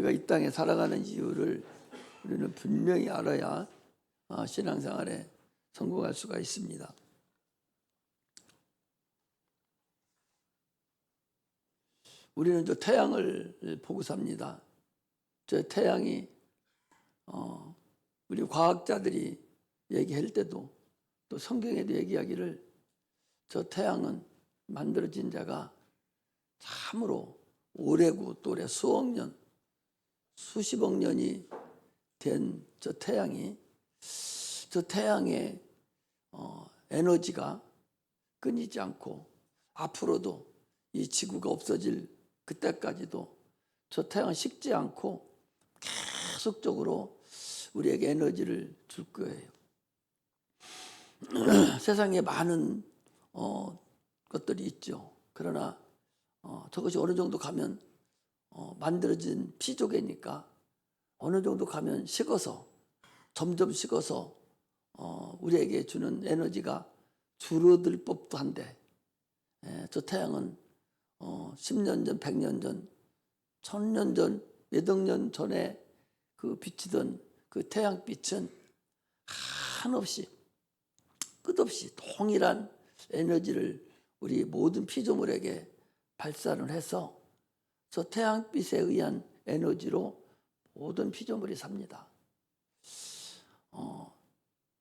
우리가 이 땅에 살아가는 이유를 우리는 분명히 알아야 신앙생활에 성공할 수가 있습니다. 우리는 저 태양을 보고 삽니다. 저 태양이 우리 과학자들이 얘기할 때도 또 성경에도 얘기하기를 저 태양은 만들어진 자가 참으로 오래고 또 오래 수억 년, 수십억 년이 된 저 태양이 저 태양의 에너지가 끊이지 않고 앞으로도 이 지구가 없어질 그때까지도 저 태양은 식지 않고 계속적으로 우리에게 에너지를 줄 거예요. 세상에 많은 것들이 있죠. 그러나 저것이 어느 정도 가면 만들어진 피조개니까 어느 정도 가면 식어서 점점 식어서 우리에게 주는 에너지가 줄어들 법도 한데 저 태양은 10년 전, 100년 전, 1000년 전, 몇억 년 전에 그 비치던 그 태양빛은 한없이 끝없이 동일한 에너지를 우리 모든 피조물에게 발산을 해서 저 태양빛에 의한 에너지로 모든 피조물이 삽니다.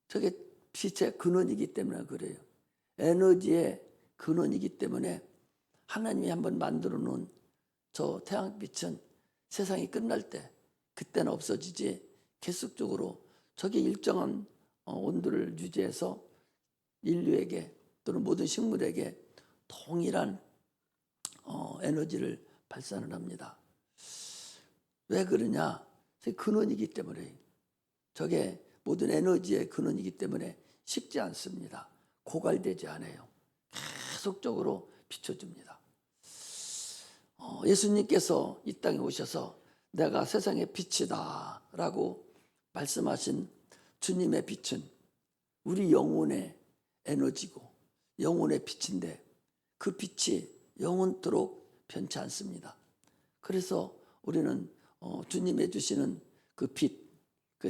저게 빛의 근원이기 때문에 그래요. 에너지의 근원이기 때문에 하나님이 한번 만들어 놓은 저 태양빛은 세상이 끝날 때 그때는 없어지지 계속적으로 저게 일정한 온도를 유지해서 인류에게 또는 모든 식물에게 동일한 에너지를 발산을 합니다. 왜 그러냐? 근원이기 때문에 저게 모든 에너지의 근원이기 때문에 식지 않습니다. 고갈되지 않아요. 계속적으로 비춰줍니다. 예수님께서 이 땅에 오셔서 내가 세상의 빛이다 라고 말씀하신 주님의 빛은 우리 영혼의 에너지고 영혼의 빛인데 그 빛이 영원토록 변치 않습니다. 그래서 우리는 주님이 주시는 그 빛, 그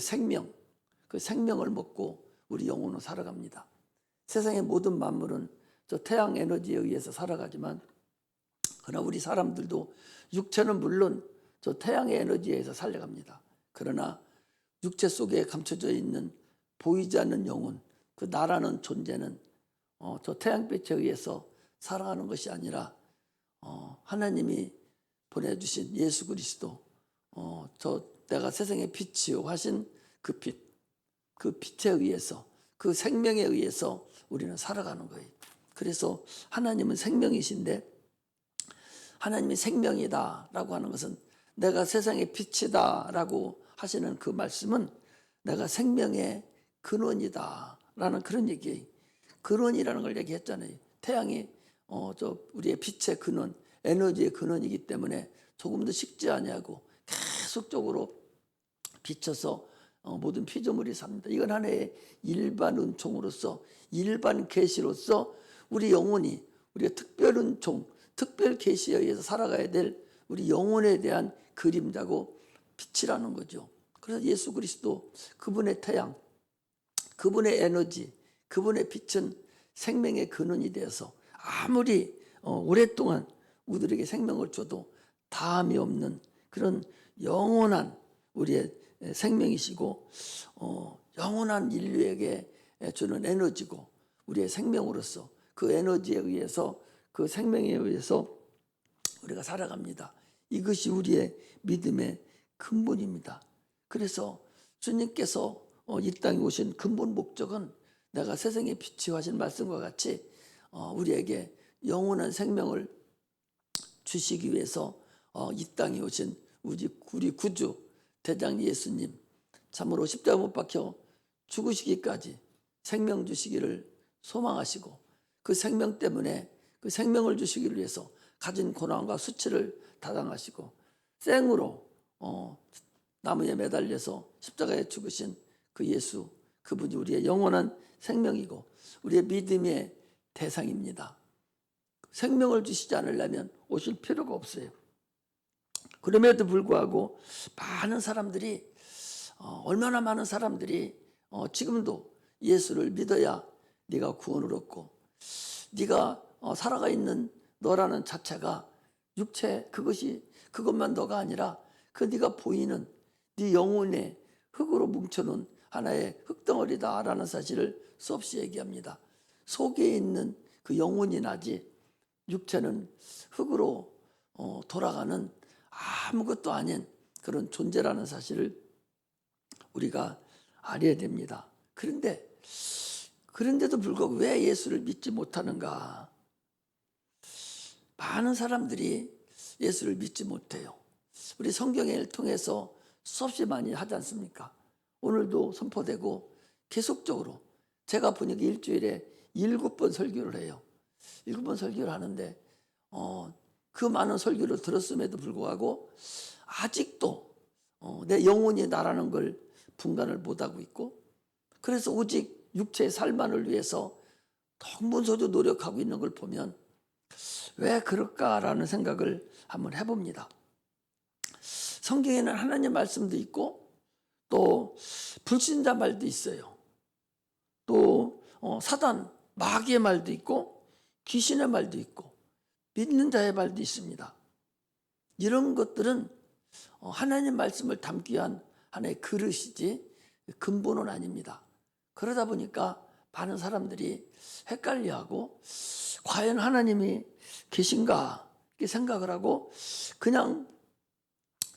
생명을 먹고 우리 영혼은 살아갑니다. 세상의 모든 만물은 저 태양 에너지에 의해서 살아가지만 그러나 우리 사람들도 육체는 물론 저 태양의 에너지에 의해서 살아갑니다. 그러나 육체 속에 감춰져 있는 보이지 않는 영혼, 그 나라는 존재는 저 태양빛에 의해서 살아가는 것이 아니라 하나님이 보내주신 예수 그리스도 내가 세상의 빛이요 하신 그 빛, 그 빛에 의해서 그 생명에 의해서 우리는 살아가는 거예요. 그래서 하나님은 생명이신데 하나님이 생명이다 라고 하는 것은 내가 세상의 빛이다 라고 하시는 그 말씀은 내가 생명의 근원이다 라는 그런 얘기예요. 근원이라는 걸 얘기했잖아요. 태양이 우리의 빛의 근원, 에너지의 근원이기 때문에 조금도 식지 아니하고 계속적으로 비춰서 모든 피조물이 삽니다. 이건 하나의 일반 은총으로서 일반 계시로서 우리 영혼이 우리가 특별 은총, 특별 계시에 의해서 살아가야 될 우리 영혼에 대한 그림자고 빛이라는 거죠. 그래서 예수 그리스도 그분의 태양, 그분의 에너지, 그분의 빛은 생명의 근원이 되어서 아무리 오랫동안 우리에게 생명을 줘도 다함이 없는 그런 영원한 우리의 생명이시고 영원한 인류에게 주는 에너지고 우리의 생명으로서 그 에너지에 의해서 그 생명에 의해서 우리가 살아갑니다. 이것이 우리의 믿음의 근본입니다. 그래서 주님께서 이 땅에 오신 근본 목적은 내가 세상의 빛이 하신 말씀과 같이 우리에게 영원한 생명을 주시기 위해서 이 땅에 오신 우리 구주 대장 예수님 참으로 십자가 못 박혀 죽으시기까지 생명 주시기를 소망하시고 그 생명 때문에 그 생명을 주시기를 위해서 가진 고난과 수치를 타당하시고 생으로 나무에 매달려서 십자가에 죽으신 그 예수, 그분이 우리의 영원한 생명이고 우리의 믿음의 대상입니다. 생명을 주시지 않으려면 오실 필요가 없어요. 그럼에도 불구하고 많은 사람들이 얼마나 많은 사람들이 지금도 예수를 믿어야 네가 구원을 얻고 네가 살아가 있는 너라는 자체가 육체 그것만 너가 아니라 그 네가 보이는 네 영혼의 흙으로 뭉쳐놓은 하나의 흙덩어리다라는 사실을 수없이 얘기합니다. 속에 있는 그 영혼이 나지 육체는 흙으로 돌아가는 아무것도 아닌 그런 존재라는 사실을 우리가 알아야 됩니다. 그런데도 불구하고 왜 예수를 믿지 못하는가? 많은 사람들이 예수를 믿지 못해요. 우리 성경을 통해서 수없이 많이 하지 않습니까? 오늘도 선포되고 계속적으로 제가 보니까 일주일에 7번 설교를 해요. 7번 설교를 하는데 그 많은 설교를 들었음에도 불구하고 아직도 내 영혼이 나라는 걸 분간을 못하고 있고 그래서 오직 육체의 살만을 위해서 동분서주 노력하고 있는 걸 보면 왜 그럴까라는 생각을 한번 해봅니다. 성경에는 하나님 말씀도 있고 또 불신자 말도 있어요. 또 사단 마귀의 말도 있고 귀신의 말도 있고 믿는 자의 말도 있습니다. 이런 것들은 하나님 말씀을 담기 위한 하나의 그릇이지 근본은 아닙니다. 그러다 보니까 많은 사람들이 헷갈려하고 과연 하나님이 계신가 이렇게 생각을 하고 그냥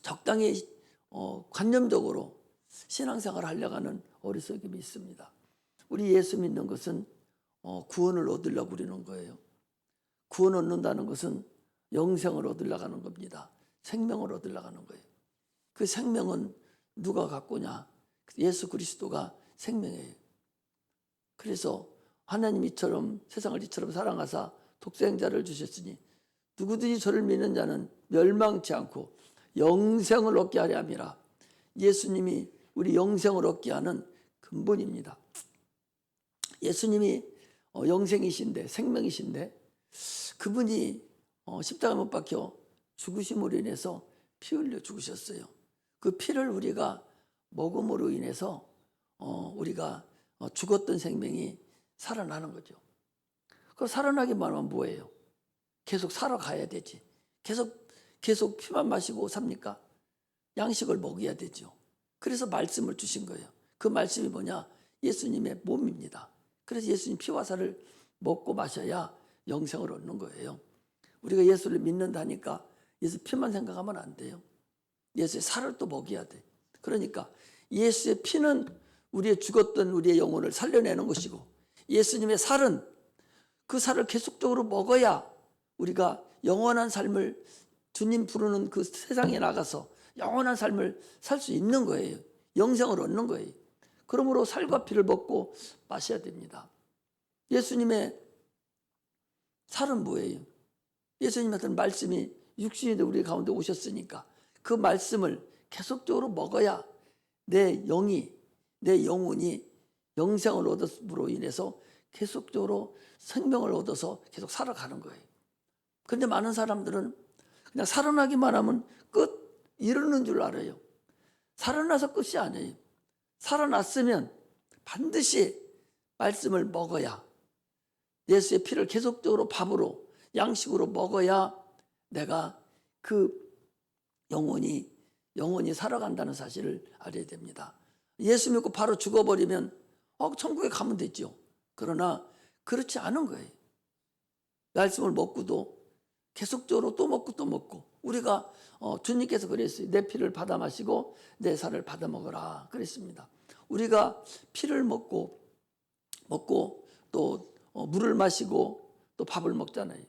적당히 관념적으로 신앙생활을 하려고 하는 어리석음이 있습니다. 우리 예수 믿는 것은 구원을 얻으려고 그러는 거예요. 구원 얻는다는 것은 영생을 얻으려고 하는 겁니다. 생명을 얻으려고 하는 거예요. 그 생명은 누가 갖고냐? 예수 그리스도가 생명이에요. 그래서 하나님이 세상을 이처럼 사랑하사 독생자를 주셨으니 누구든지 저를 믿는 자는 멸망치 않고 영생을 얻게 하려 함이라. 예수님이 우리 영생을 얻게 하는 근본입니다. 예수님이 영생이신데 생명이신데 그분이 십자가 못 박혀 죽으심으로 인해서 피 흘려 죽으셨어요. 그 피를 우리가 먹음으로 인해서 우리가 죽었던 생명이 살아나는 거죠. 그 살아나기만 하면 뭐예요? 계속 살아가야 되지. 계속 피만 마시고 삽니까? 양식을 먹어야 되죠. 그래서 말씀을 주신 거예요. 그 말씀이 뭐냐? 예수님의 몸입니다. 그래서 예수님 피와 살을 먹고 마셔야 영생을 얻는 거예요. 우리가 예수를 믿는다니까 예수 피만 생각하면 안 돼요. 예수의 살을 또 먹여야 돼. 그러니까 예수의 피는 우리의 죽었던 우리의 영혼을 살려내는 것이고 예수님의 살은 그 살을 계속적으로 먹어야 우리가 영원한 삶을 주님 부르는 그 세상에 나가서 영원한 삶을 살 수 있는 거예요. 영생을 얻는 거예요. 그러므로 살과 피를 먹고 마셔야 됩니다. 예수님의 살은 뭐예요? 예수님한테는 말씀이 육신이 돼 우리 가운데 오셨으니까 그 말씀을 계속적으로 먹어야 내 영혼이 영생을 얻음으로 인해서 계속적으로 생명을 얻어서 계속 살아가는 거예요. 그런데 많은 사람들은 그냥 살아나기만 하면 끝 이러는 줄 알아요. 살아나서 끝이 아니에요. 살아났으면 반드시 말씀을 먹어야 예수의 피를 계속적으로 밥으로 양식으로 먹어야 내가 그 영혼이 살아간다는 사실을 알아야 됩니다. 예수 믿고 바로 죽어버리면 천국에 가면 되죠. 그러나 그렇지 않은 거예요. 말씀을 먹고도 계속적으로 또 먹고 우리가 주님께서 그랬어요. 내 피를 받아 마시고 내 살을 받아 먹어라 그랬습니다. 우리가 피를 먹고 또 물을 마시고 또 밥을 먹잖아요.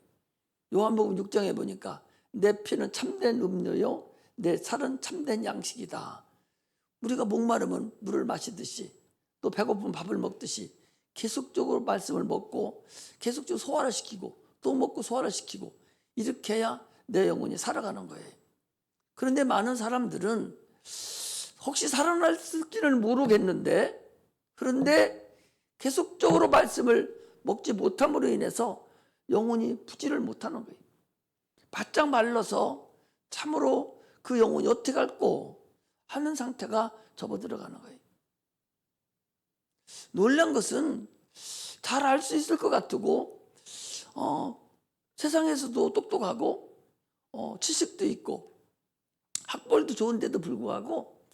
요한복음 6장에 보니까 내 피는 참된 음료요 내 살은 참된 양식이다. 우리가 목마르면 물을 마시듯이 또 배고프면 밥을 먹듯이 계속적으로 말씀을 먹고 계속적으로 소화를 시키고 또 먹고 소화를 시키고 이렇게 해야 내 영혼이 살아가는 거예요. 그런데 많은 사람들은 혹시 살아날지는 모르겠는데 그런데 계속적으로 말씀을 먹지 못함으로 인해서 영혼이 부지를 못하는 거예요. 바짝 말라서 참으로 그 영혼이 어떻게 갈꼬 하는 상태가 접어들어가는 거예요. 놀란 것은 잘 알 수 있을 것 같고 세상에서도 똑똑하고 지식도 있고 학벌도 좋은데도 불구하고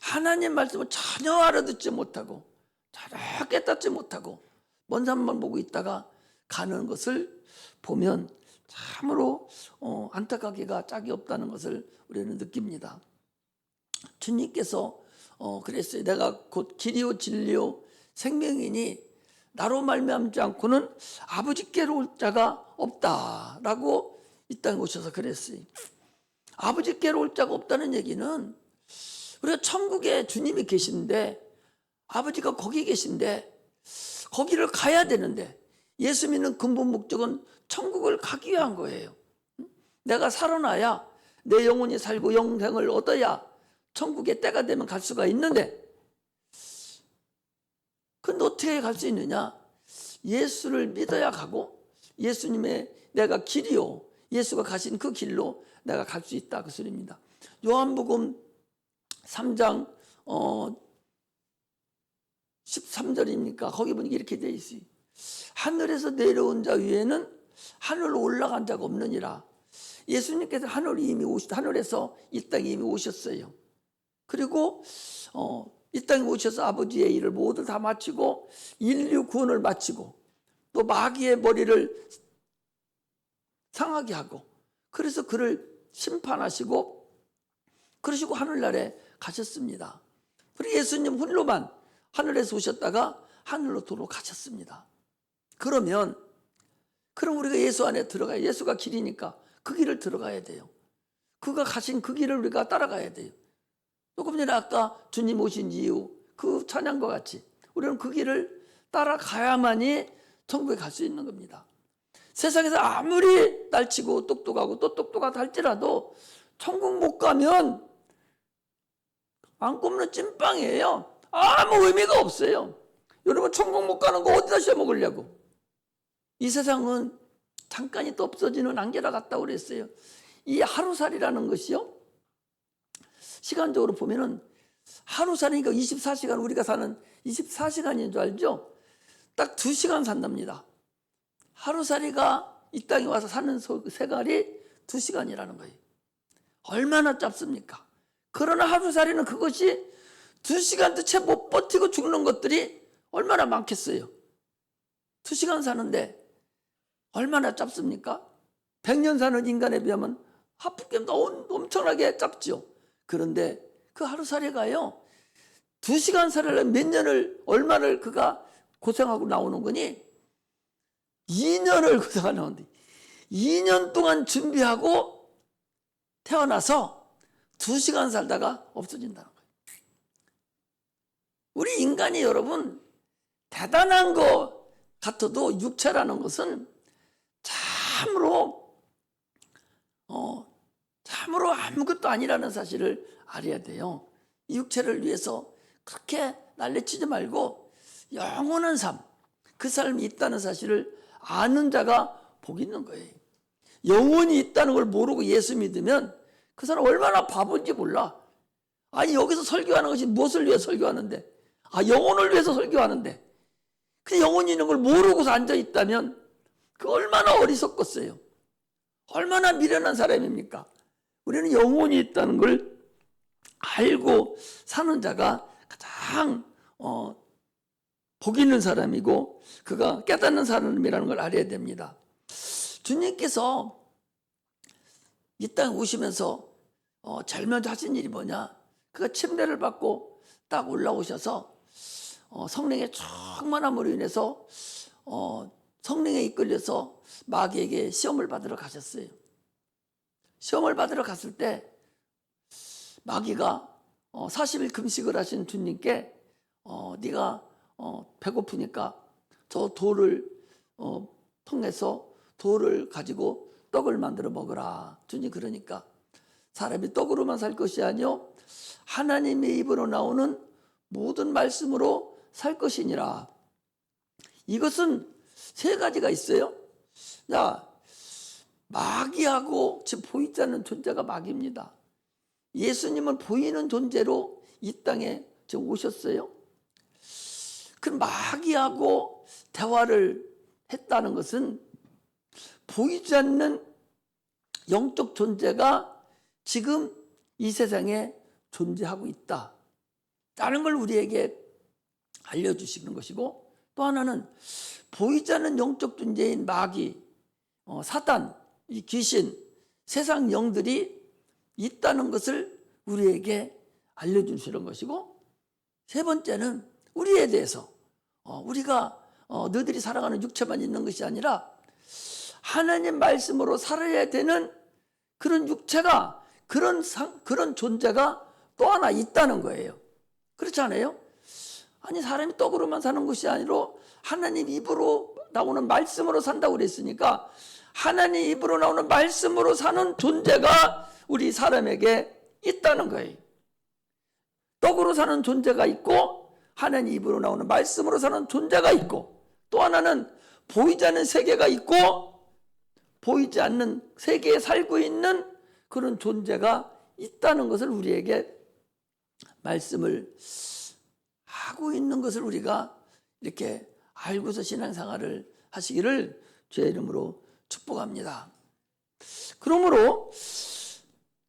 하나님 말씀을 전혀 알아듣지 못하고 전혀 깨닫지 못하고 먼 산만 보고 있다가 가는 것을 보면 참으로 안타깝기가 짝이 없다는 것을 우리는 느낍니다. 주님께서 그랬어요. 내가 곧 길이요 진리요 생명이니 나로 말미암지 않고는 아버지께로 올 자가 없다라고 이 땅에 오셔서 그랬어요. 아버지께로 올 자가 없다는 얘기는 우리가 천국에 주님이 계신데 아버지가 거기 계신데 거기를 가야 되는데 예수 믿는 근본 목적은 천국을 가기 위한 거예요. 내가 살아나야 내 영혼이 살고 영생을 얻어야 천국에 때가 되면 갈 수가 있는데 근데 어떻게 갈 수 있느냐? 예수를 믿어야 가고 예수님의 내가 길이요 예수가 가신 그 길로 내가 갈 수 있다 그 소리입니다. 요한복음 3장 13절입니까? 거기 보니까 이렇게 되어 있어요. 하늘에서 내려온 자 위에는 하늘로 올라간 자가 없느니라. 예수님께서 하늘에서 이 땅에 이미 오셨어요. 그리고 이 땅에 오셔서 아버지의 일을 모두 다 마치고 인류 구원을 마치고 또 마귀의 머리를 상하게 하고 그래서 그를 심판하시고 그러시고 하늘나라에 가셨습니다. 그리고 예수님 홀로만 하늘에서 오셨다가 하늘로 돌아가셨습니다. 그럼 우리가 예수 안에 들어가야 예수가 길이니까 그 길을 들어가야 돼요. 그가 가신 그 길을 우리가 따라가야 돼요. 조금 전에 아까 주님 오신 이유 그 찬양과 같이 우리는 그 길을 따라가야만이 천국에 갈 수 있는 겁니다. 세상에서 아무리 날치고 똑똑하고 또 똑똑하다 할지라도 천국 못 가면 안 꼽는 찐빵이에요. 아무 의미가 없어요. 여러분 천국 못 가는 거 어디다 씌워먹으려고. 이 세상은 잠깐이 또 없어지는 안개라 같다고 그랬어요. 이 하루살이라는 것이요. 시간적으로 보면은 하루살이니까 24시간 우리가 사는 24시간인 줄 알죠? 딱 2시간 산답니다. 하루살이가 이 땅에 와서 사는 세갈이 2시간이라는 거예요. 얼마나 짧습니까? 그러나 하루살이는 그것이 2시간도 채 못 버티고 죽는 것들이 얼마나 많겠어요. 2시간 사는데 얼마나 짧습니까? 100년 사는 인간에 비하면 하프겜도 엄청나게 짧죠. 그런데 그 하루살이가요 2시간 살려면 몇 년을 얼마를 그가 고생하고 나오는 거니 2년을 고생하는데 2년 동안 준비하고 태어나서 2시간 살다가 없어진다는 거예요. 우리 인간이 여러분 대단한 것 같아도 육체라는 것은 참으로 아무것도 아니라는 사실을 알아야 돼요. 이 육체를 위해서 그렇게 난리치지 말고 영원한 삶, 그 삶이 있다는 사실을 아는 자가 복 있는 거예요. 영혼이 있다는 걸 모르고 예수 믿으면 그 사람 얼마나 바본지 몰라. 아니 여기서 설교하는 것이 무엇을 위해 설교하는데 영혼을 위해서 설교하는데 그 영혼이 있는 걸 모르고서 앉아있다면 그 얼마나 어리석겠어요. 얼마나 미련한 사람입니까? 우리는 영혼이 있다는 걸 알고 사는 자가 가장 복 있는 사람이고 그가 깨닫는 사람이라는 걸 알아야 됩니다. 주님께서 이 땅에 오시면서 제일 먼저 하신 일이 뭐냐? 그가 침례를 받고 딱 올라오셔서 성령의 충만함으로 인해서 성령에 이끌려서 마귀에게 시험을 받으러 가셨어요. 시험을 받으러 갔을 때 마귀가 40일 금식을 하신 주님께 네가 배고프니까 저 돌을 통해서 돌을 가지고 떡을 만들어 먹으라. 주님 그러니까 사람이 떡으로만 살 것이 아니요 하나님의 입으로 나오는 모든 말씀으로 살 것이니라. 이것은 세 가지가 있어요. 자, 마귀하고 지금 보이지 않는 존재가 마귀입니다. 예수님은 보이는 존재로 이 땅에 지금 오셨어요. 그 마귀하고 대화를 했다는 것은 보이지 않는 영적 존재가 지금 이 세상에 존재하고 있다라는 걸 우리에게 알려주시는 것이고, 또 하나는 보이지 않는 영적 존재인 마귀, 사단, 이 귀신, 세상 영들이 있다는 것을 우리에게 알려주시는 것이고, 세 번째는 우리에 대해서 우리가 너희들이 살아가는 육체만 있는 것이 아니라 하나님 말씀으로 살아야 되는 그런 육체가, 그런 존재가 또 하나 있다는 거예요. 그렇지 않아요? 아니, 사람이 떡으로만 사는 것이 아니라 하나님 입으로 나오는 말씀으로 산다고 그랬으니까 하나님 입으로 나오는 말씀으로 사는 존재가 우리 사람에게 있다는 거예요. 떡으로 사는 존재가 있고 하나님 입으로 나오는 말씀으로 사는 존재가 있고, 또 하나는 보이지 않는 세계가 있고 보이지 않는 세계에 살고 있는 그런 존재가 있다는 것을 우리에게 말씀을 하고 있는 것을 우리가 이렇게 알고서 신앙생활을 하시기를 주의 이름으로 축복합니다. 그러므로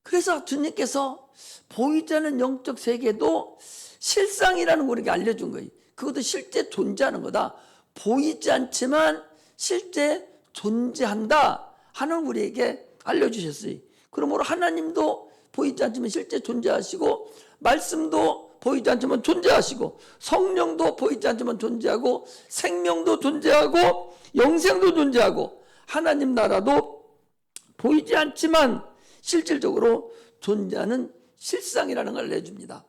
그래서 주님께서 보이지 않는 영적 세계도 실상이라는 걸 우리에게 알려준 거예요. 그것도 실제 존재하는 거다. 보이지 않지만 실제 존재한다 하는 우리에게 알려주셨어요. 그러므로 하나님도 보이지 않지만 실제 존재하시고, 말씀도 보이지 않지만 존재하시고, 성령도 보이지 않지만 존재하고, 생명도 존재하고, 영생도 존재하고, 하나님 나라도 보이지 않지만 실질적으로 존재하는 실상이라는 걸 알려줍니다.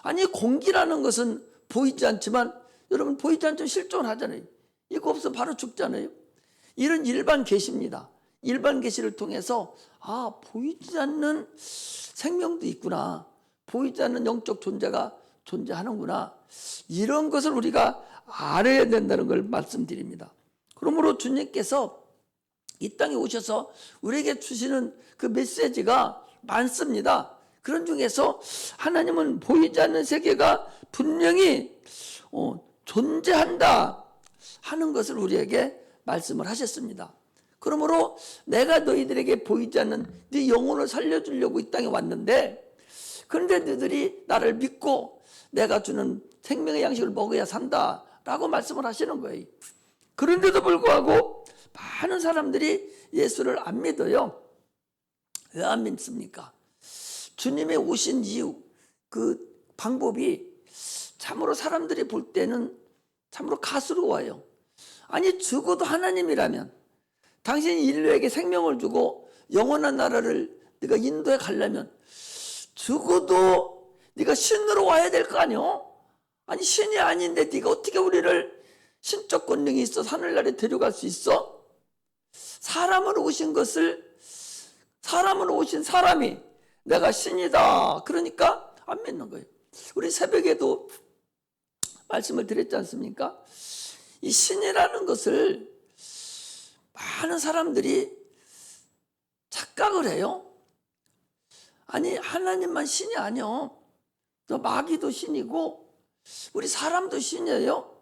아니, 공기라는 것은 보이지 않지만, 여러분 보이지 않지만 실존 하잖아요. 이거 없으면 바로 죽잖아요. 이런 일반 계시입니다. 일반 계시를 통해서 보이지 않는 생명도 있구나, 보이지 않는 영적 존재가 존재하는구나, 이런 것을 우리가 알아야 된다는 걸 말씀드립니다. 그러므로 주님께서 이 땅에 오셔서 우리에게 주시는 그 메시지가 많습니다. 그런 중에서 하나님은 보이지 않는 세계가 분명히 존재한다 하는 것을 우리에게 말씀을 하셨습니다. 그러므로 내가 너희들에게 보이지 않는 네 영혼을 살려주려고 이 땅에 왔는데, 그런데 너희들이 나를 믿고 내가 주는 생명의 양식을 먹어야 산다라고 말씀을 하시는 거예요. 그런데도 불구하고 많은 사람들이 예수를 안 믿어요. 왜 안 믿습니까? 주님의 오신 이유, 그 방법이 참으로 사람들이 볼 때는 참으로 가스로워요. 아니, 적어도 하나님이라면 당신이 인류에게 생명을 주고 영원한 나라를 네가 인도해 가려면 적어도 네가 신으로 와야 될 거 아니요? 아니, 신이 아닌데 네가 어떻게 우리를 신적 권능이 있어 하늘나라에 데려갈 수 있어? 사람으로 오신 사람이 내가 신이다 그러니까 안 믿는 거예요. 우리 새벽에도 말씀을 드렸지 않습니까? 이 신이라는 것을 많은 사람들이 착각을 해요. 아니, 하나님만 신이 아니요. 마귀도 신이고 우리 사람도 신이에요.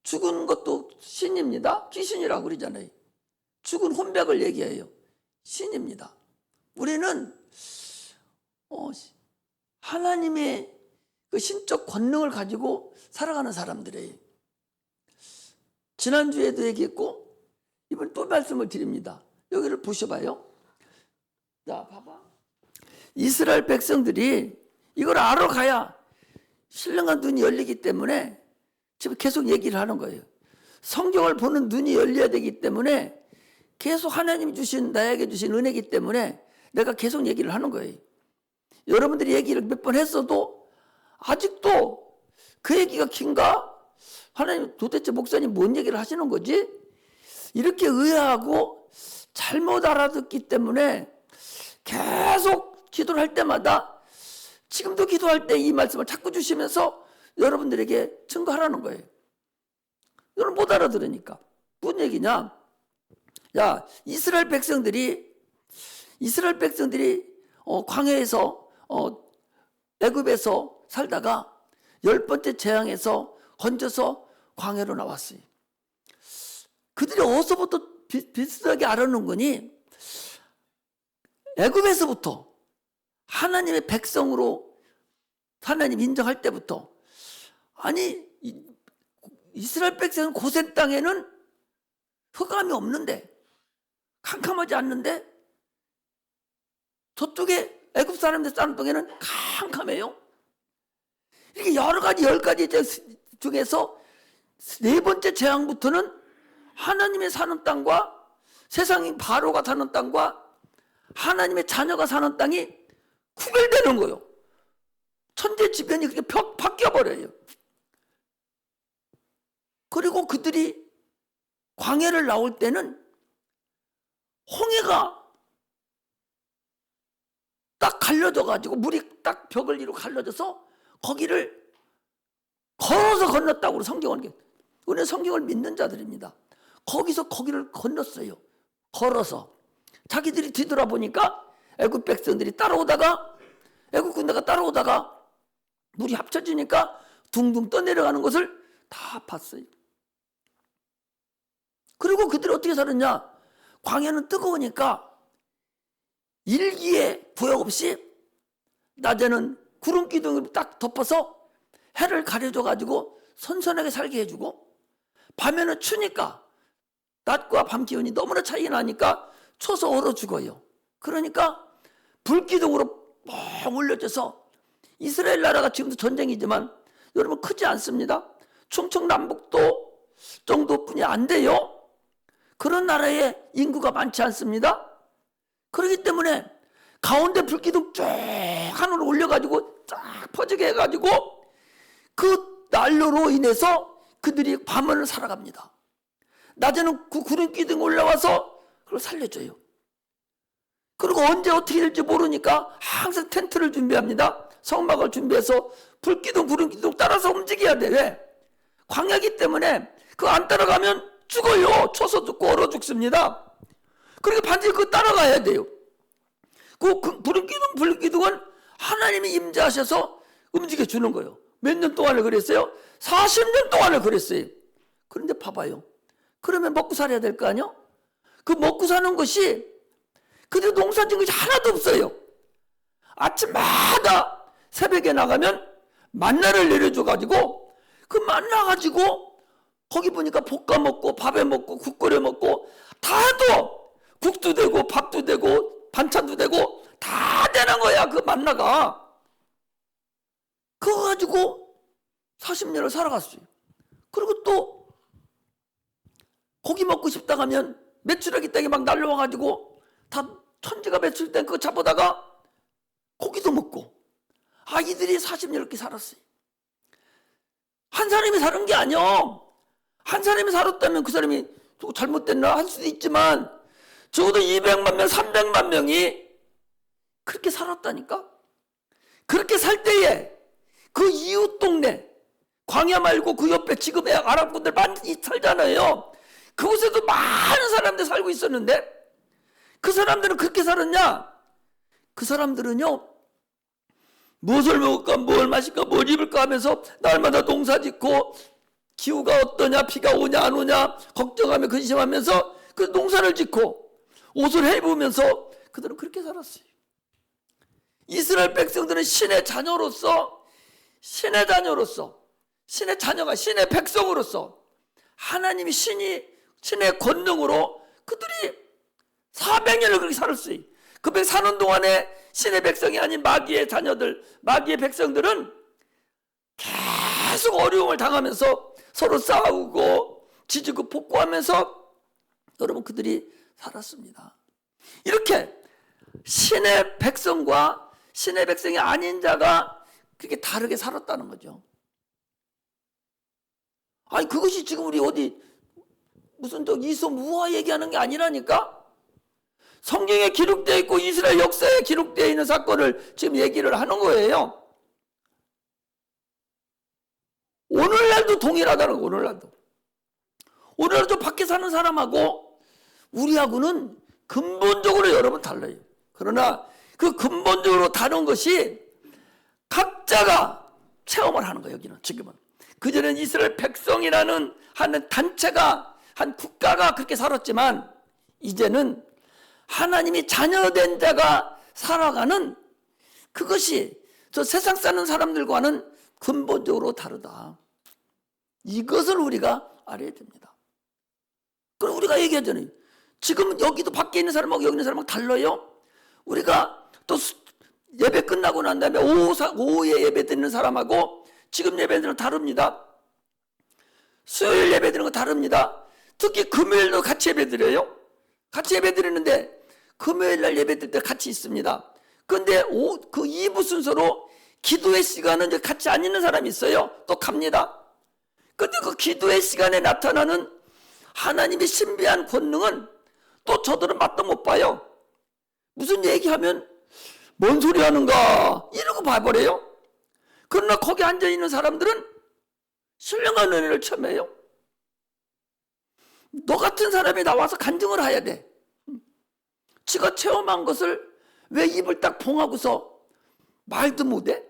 죽은 것도 신입니다. 귀신이라고 그러잖아요. 죽은 혼백을 얘기해요. 신입니다. 우리는 하나님의 그 신적 권능을 가지고 살아가는 사람들이에요. 지난주에도 얘기했고 이번 또 말씀을 드립니다. 여기를 보셔봐요. 자, 봐봐. 이스라엘 백성들이 이걸 알아가야 신령한 눈이 열리기 때문에 지금 계속 얘기를 하는 거예요. 성경을 보는 눈이 열려야 되기 때문에 계속 하나님이 주신, 나에게 주신 은혜이기 때문에 내가 계속 얘기를 하는 거예요. 여러분들이 얘기를 몇 번 했어도 아직도 그 얘기가 긴가? 하나님 도대체 목사님 뭔 얘기를 하시는 거지? 이렇게 의아하고 잘못 알아듣기 때문에 계속 기도를 할 때마다 지금도 기도할 때 이 말씀을 자꾸 주시면서 여러분들에게 증거하라는 거예요. 여러분 못 알아들으니까. 무슨 얘기냐? 야, 이스라엘 백성들이 광야에서 애굽에서 살다가 10번째 재앙에서 건져서 광야로 나왔어요. 그들이 어디서부터 비슷하게 알아놓은 거니? 애굽에서부터 하나님의 백성으로 하나님 인정할 때부터, 아니 이스라엘 백성은 고센 땅에는 흑암이 없는데, 캄캄하지 않는데 저쪽에 애굽 사람들 사는 동에는 캄캄해요. 이렇게 여러 가지 10가지 중에서 4번째 재앙부터는 하나님의 사는 땅과 세상인 바로가 사는 땅과 하나님의 자녀가 사는 땅이 구별되는 거예요. 천재지변이 그렇게 바뀌어버려요. 그리고 그들이 광야를 나올 때는 홍해가 딱 갈려져가지고, 물이 딱 벽을 이루고 갈려져서 거기를 걸어서 건넜다고 성경은, 우리는 성경을 믿는 자들입니다. 거기서 거기를 건넜어요. 걸어서. 자기들이 뒤돌아보니까 애굽 백성들이 따라오다가, 애굽 군대가 따라오다가 물이 합쳐지니까 둥둥 떠내려가는 것을 다 봤어요. 그리고 그들이 어떻게 살았냐? 광야는 뜨거우니까 일기에 부역 없이 낮에는 구름 기둥을 딱 덮어서 해를 가려줘가지고 선선하게 살게 해주고, 밤에는 추니까 낮과 밤 기온이 너무나 차이가 나니까 쳐서 얼어 죽어요. 그러니까 불기둥으로 뻥 올려져서, 이스라엘 나라가 지금도 전쟁이지만 여러분 크지 않습니다. 충청남북도 정도뿐이 안 돼요. 그런 나라에 인구가 많지 않습니다. 그렇기 때문에 가운데 불기둥 쫙 하늘로 올려가지고 쫙 퍼지게 해가지고 그 난로로 인해서 그들이 밤을 살아갑니다. 낮에는 그 구름 기둥 올라와서 그걸 살려줘요. 그리고 언제 어떻게 될지 모르니까 항상 텐트를 준비합니다. 성막을 준비해서 불기둥 구름 기둥 따라서 움직여야 돼. 왜? 광야기 때문에 그거 안 따라가면 죽어요. 쳐서 죽고 얼어 죽습니다. 그러니까 반드시 그거 따라가야 돼요. 그 불기둥은 하나님이 임재하셔서 움직여 주는 거예요. 몇 년 동안을 그랬어요? 40년 동안을 그랬어요. 그런데 봐봐요. 그러면 먹고 살아야 될 거 아니요? 그 먹고 사는 것이, 그들 농사 지은 것이 하나도 없어요. 아침마다 새벽에 나가면 만나를 내려줘가지고 그 만나 가지고 거기 보니까 볶아 먹고 밥에 먹고 국 끓여 먹고 다 해도 국도 되고 밥도 되고 반찬도 되고 다 되는 거야. 그 만나가. 그거 가지고 40년을 살아갔어요. 그리고 또 고기 먹고 싶다 하면 메추라기 땡이 막 날라와가지고 다 천지가 메추라기 땡 그거 잡아다가 고기도 먹고, 아이들이 40년 이렇게 살았어요. 한 사람이 사는 게 아니요. 한 사람이 살았다면 그 사람이 잘못됐나 할 수도 있지만 적어도 200만 명, 300만 명이 그렇게 살았다니까. 그렇게 살 때에 그 이웃 동네, 광야 말고 그 옆에 지금 아랍 분들 많이 살잖아요. 그곳에도 많은 사람들 살고 있었는데 그 사람들은 그렇게 살았냐? 그 사람들은요, 무엇을 먹을까, 뭘 마실까, 뭘 입을까 하면서 날마다 농사 짓고 기후가 어떠냐, 비가 오냐 안 오냐 걱정하며 근심하면서 그 농사를 짓고 옷을 해입으면서 그들은 그렇게 살았어요. 이스라엘 백성들은 신의 자녀로서, 신의 자녀가 신의 백성으로서 하나님이 신의 권능으로 그들이 400년을 그렇게 살았어요. 그 사는 동안에 신의 백성이 아닌 마귀의 자녀들, 마귀의 백성들은 계속 어려움을 당하면서 서로 싸우고 지지고 볶고하면서 여러분 그들이 살았습니다. 이렇게 신의 백성과 신의 백성이 아닌 자가 그렇게 다르게 살았다는 거죠. 아니 그것이 지금 우리 어디 무슨 이소무화 얘기하는 게 아니라니까. 성경에 기록되어 있고 이스라엘 역사에 기록되어 있는 사건을 지금 얘기를 하는 거예요. 오늘날도 동일하다는 거. 오늘날도 밖에 사는 사람하고 우리하고는 근본적으로 여러분 달라요. 그러나 그 근본적으로 다른 것이 각자가 체험을 하는 거예요. 여기는 지금은. 그전엔 이스라엘 백성이라는 한 단체가, 한 국가가 그렇게 살았지만 이제는 하나님이 자녀된 자가 살아가는 그것이 저 세상 사는 사람들과는 근본적으로 다르다. 이것을 우리가 알아야 됩니다. 그럼 우리가 얘기하잖아요. 지금 여기도 밖에 있는 사람하고 여기 있는 사람하고 달라요. 우리가 또 예배 끝나고 난 다음에 오후에 예배 드리는 사람하고 지금 예배 드리는 거 다릅니다. 수요일 예배 드리는 거 다릅니다. 특히 금요일도 같이 예배 드려요. 같이 예배 드리는데 금요일 날 예배 드릴 때 같이 있습니다. 그런데 그 2부 순서로 기도의 시간은 이제 같이 안 있는 사람이 있어요. 또 갑니다. 근데 그 기도의 시간에 나타나는 하나님의 신비한 권능은 또 저들은 맛도 못 봐요. 무슨 얘기하면 뭔 소리 하는가 이러고 봐버려요. 그러나 거기 앉아있는 사람들은 신령한 은혜를 체험해요. 너 같은 사람이 나와서 간증을 해야 돼. 지가 체험한 것을 왜 입을 딱 봉하고서 말도 못해?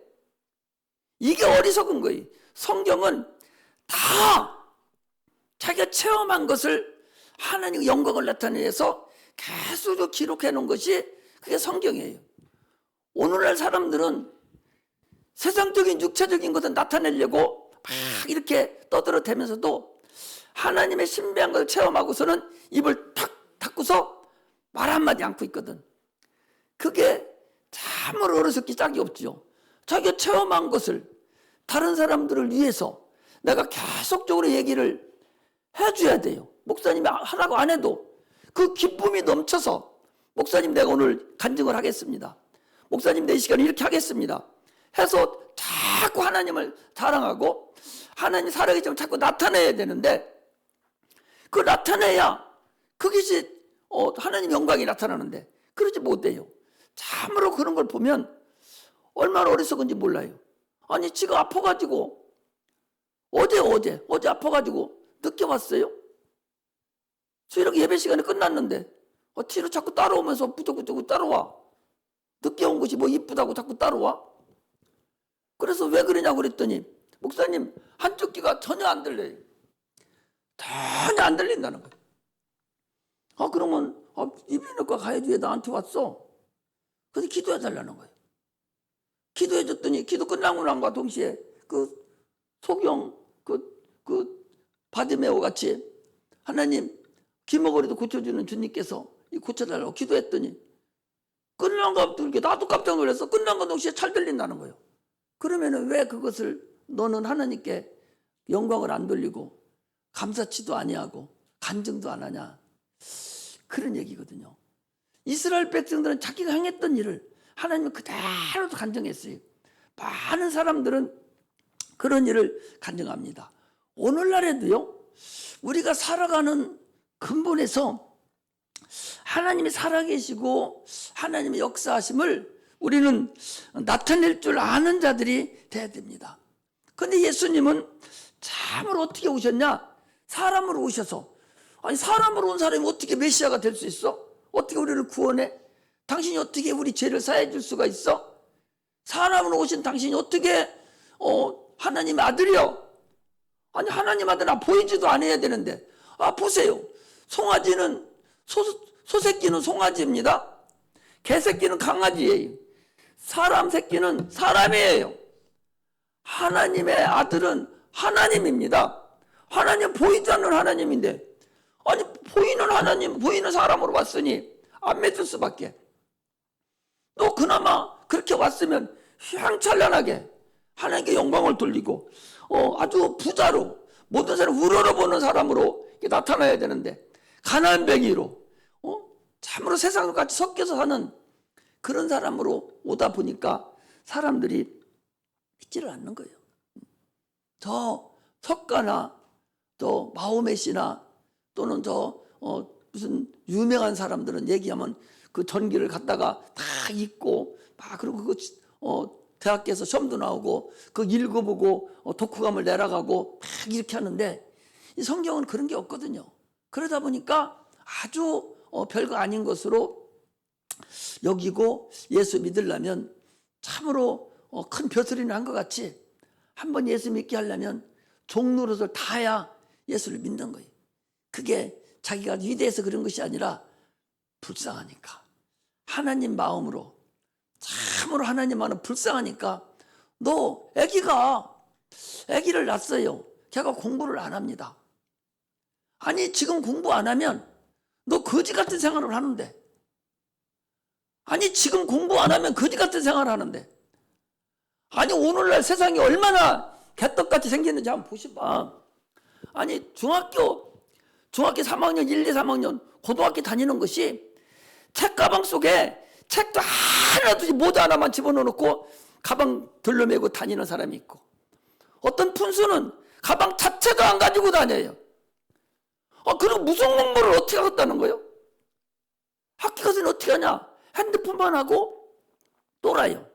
이게 어리석은 거예요. 성경은 다 자기가 체험한 것을 하나님의 영광을 나타내서 계속 기록해 놓은 것이 그게 성경이에요. 오늘날 사람들은 세상적인 육체적인 것을 나타내려고 막 이렇게 떠들어대면서도 하나님의 신비한 것을 체험하고서는 입을 탁 닫고서 말 한마디 않고 있거든. 그게 참으로 어리석기 짝이 없죠. 자기가 체험한 것을 다른 사람들을 위해서 내가 계속적으로 얘기를 해줘야 돼요. 목사님이 하라고 안 해도 그 기쁨이 넘쳐서 목사님 내가 오늘 간증을 하겠습니다. 목사님 내 시간에 이렇게 하겠습니다. 해서 자꾸 하나님을 자랑하고 하나님 살아계심을 자꾸 나타내야 되는데 그 나타내야 그것이 하나님 영광이 나타나는데 그러지 못해요. 참으로 그런 걸 보면 얼마나 어리석은지 몰라요. 아니 지가 아파가지고 어제 아파가지고 늦게 왔어요. 수요일 예배 시간이 끝났는데 뒤로 자꾸 따라오면서 부쩍부쩍 따라와. 늦게 온 것이 뭐 이쁘다고 자꾸 따라와. 그래서 왜 그러냐고 그랬더니 목사님 한쪽 귀가 전혀 안 들려요. 전혀 안 들린다는 거예요. 그러면 이비인후과 가야지 왜 나한테 왔어? 그래서 기도해 달라는 거예요. 기도해 줬더니 기도 끝나고 난과 동시에 그 소경 그 바디메오 같이 하나님 귀머거리도 고쳐주는 주님께서 고쳐달라고 기도했더니 끝난 거 이렇게 나도 깜짝 놀랐어. 끝난 거 동시에 잘 들린다는 거예요. 그러면은 왜 그것을 너는 하나님께 영광을 안 돌리고 감사치도 아니하고 간증도 안 하냐? 그런 얘기거든요. 이스라엘 백성들은 자기가 행했던 일을 하나님은 그대로 간증했어요. 많은 사람들은 그런 일을 간증합니다. 오늘날에도요, 우리가 살아가는 근본에서 하나님이 살아계시고 하나님의 역사하심을 우리는 나타낼 줄 아는 자들이 돼야 됩니다. 그런데 예수님은 참으로 어떻게 오셨냐? 사람으로 오셔서. 아니 사람으로 온 사람이 어떻게 메시아가 될 수 있어? 어떻게 우리를 구원해? 당신이 어떻게 우리 죄를 사해 줄 수가 있어? 사람으로 오신 당신이 어떻게 하나님의 아들이요? 아니 하나님 아들 보이지도 않아야 되는데 보세요. 송아지는 소새끼는 송아지입니다. 개새끼는 강아지예요. 사람 새끼는 사람이에요. 하나님의 아들은 하나님입니다. 하나님 보이지 않는 하나님인데 아니 보이는 하나님 보이는 사람으로 왔으니 안 믿을 수밖에. 또 그나마 그렇게 왔으면 휘황찬란하게 하나님께 영광을 돌리고 아주 부자로 모든 사람 우러러보는 사람으로 나타나야 되는데 가난뱅이로 참으로 세상과 같이 섞여서 사는 그런 사람으로 오다 보니까 사람들이 믿지를 않는 거예요. 저 석가나 또 마호메시나 또는 무슨 유명한 사람들은 얘기하면 그 전기를 갖다가 다 읽고 막 그리고 그거 대학교에서 시험도 나오고 그 읽어보고 독후감을 내려가고 막 이렇게 하는데 이 성경은 그런 게 없거든요. 그러다 보니까 아주 별거 아닌 것으로 여기고 예수 믿으려면 참으로 큰 벼슬이나 한 것 같이 한번 예수 믿게 하려면 종노릇을 다 해야 예수를 믿는 거예요. 그게 자기가 위대해서 그런 것이 아니라 불쌍하니까, 하나님 마음으로, 참으로 하나님 마음으로 불쌍하니까. 너 아기를 낳았어요. 걔가 공부를 안 합니다. 아니 지금 공부 안 하면 너 거지 같은 생활을 하는데, 아니 지금 공부 안 하면 거지 같은 생활을 하는데, 아니 오늘날 세상이 얼마나 개떡같이 생겼는지 한번 보시봐. 아니 중학교 3학년 1, 2, 3학년 고등학교 다니는 것이 책가방 속에 책도 하나도 모자 하나만 집어넣고 가방 들러매고 다니는 사람이 있고, 어떤 푼수는 가방 자체도 안 가지고 다녀요. 그럼 무슨 공부를 어떻게 하겠다는 거예요? 학교 가서는 어떻게 하냐? 핸드폰만 하고 놀아요.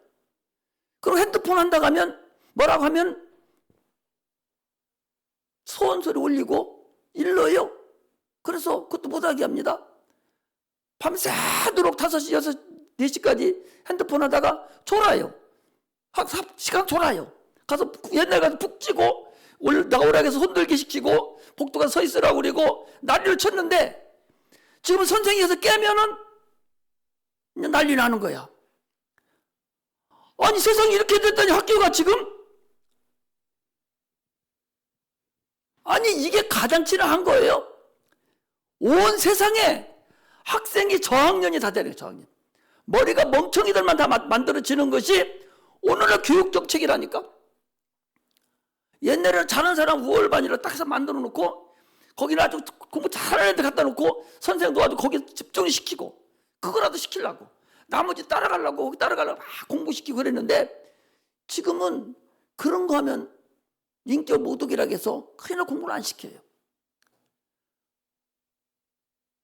그리고 핸드폰 한다고 하면 뭐라고 하면 소원소리 올리고 일러요. 그래서 그것도 못하게 합니다. 밤새도록 5시, 6시, 4시까지 핸드폰 하다가 졸아요. 시간 졸아요. 가서 옛날 가서 푹 찌고 나오라 해서 손들게 시키고 복도가 서 있으라고 그리고 난리를 쳤는데, 지금 선생님이 해서 깨면은 난리 나는 거야. 아니 세상이 이렇게 됐더니 학교가 지금, 아니 이게 가장치를 한 거예요. 온 세상에 학생이 저학년이 다 되는 거예요. 저학년. 머리가 멍청이들만 다 만들어지는 것이 오늘날 교육 정책이라니까. 옛날에는 잘하는 사람 우월반이라 딱 해서 만들어 놓고 거기는 아주 공부 잘하는 애들 갖다 놓고 선생 도와주고 거기 집중시키고 그거라도 시키려고, 나머지 따라가려고 거기 따라가려고 막 공부시키고 그랬는데, 지금은 그런 거 하면 인격 모독이라고 해서 그냥 공부를 안 시켜요.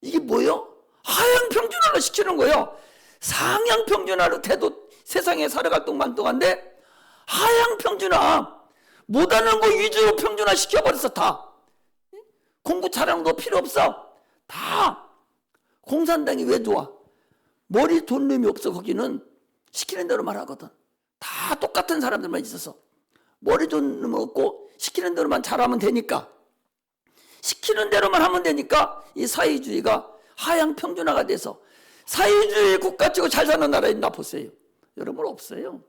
이게 뭐예요? 하향 평준화를 시키는 거예요. 상향 평준화로 돼도 세상에 살아갈 동안 동안데 하향 평준화, 못하는 거 위주로 평준화 시켜버렸어. 다 공부 잘하는 거 필요 없어. 다 공산당이 왜 좋아? 머리 돈 놈이 없어. 거기는 시키는 대로만 하거든. 다 똑같은 사람들만 있어서 머리 돈 놈 없고 시키는 대로만 잘하면 되니까, 시키는 대로만 하면 되니까 이 사회주의가 하향 평준화가 돼서 사회주의 국가 치고 잘 사는 나라 있나 보세요. 여러분 없어요.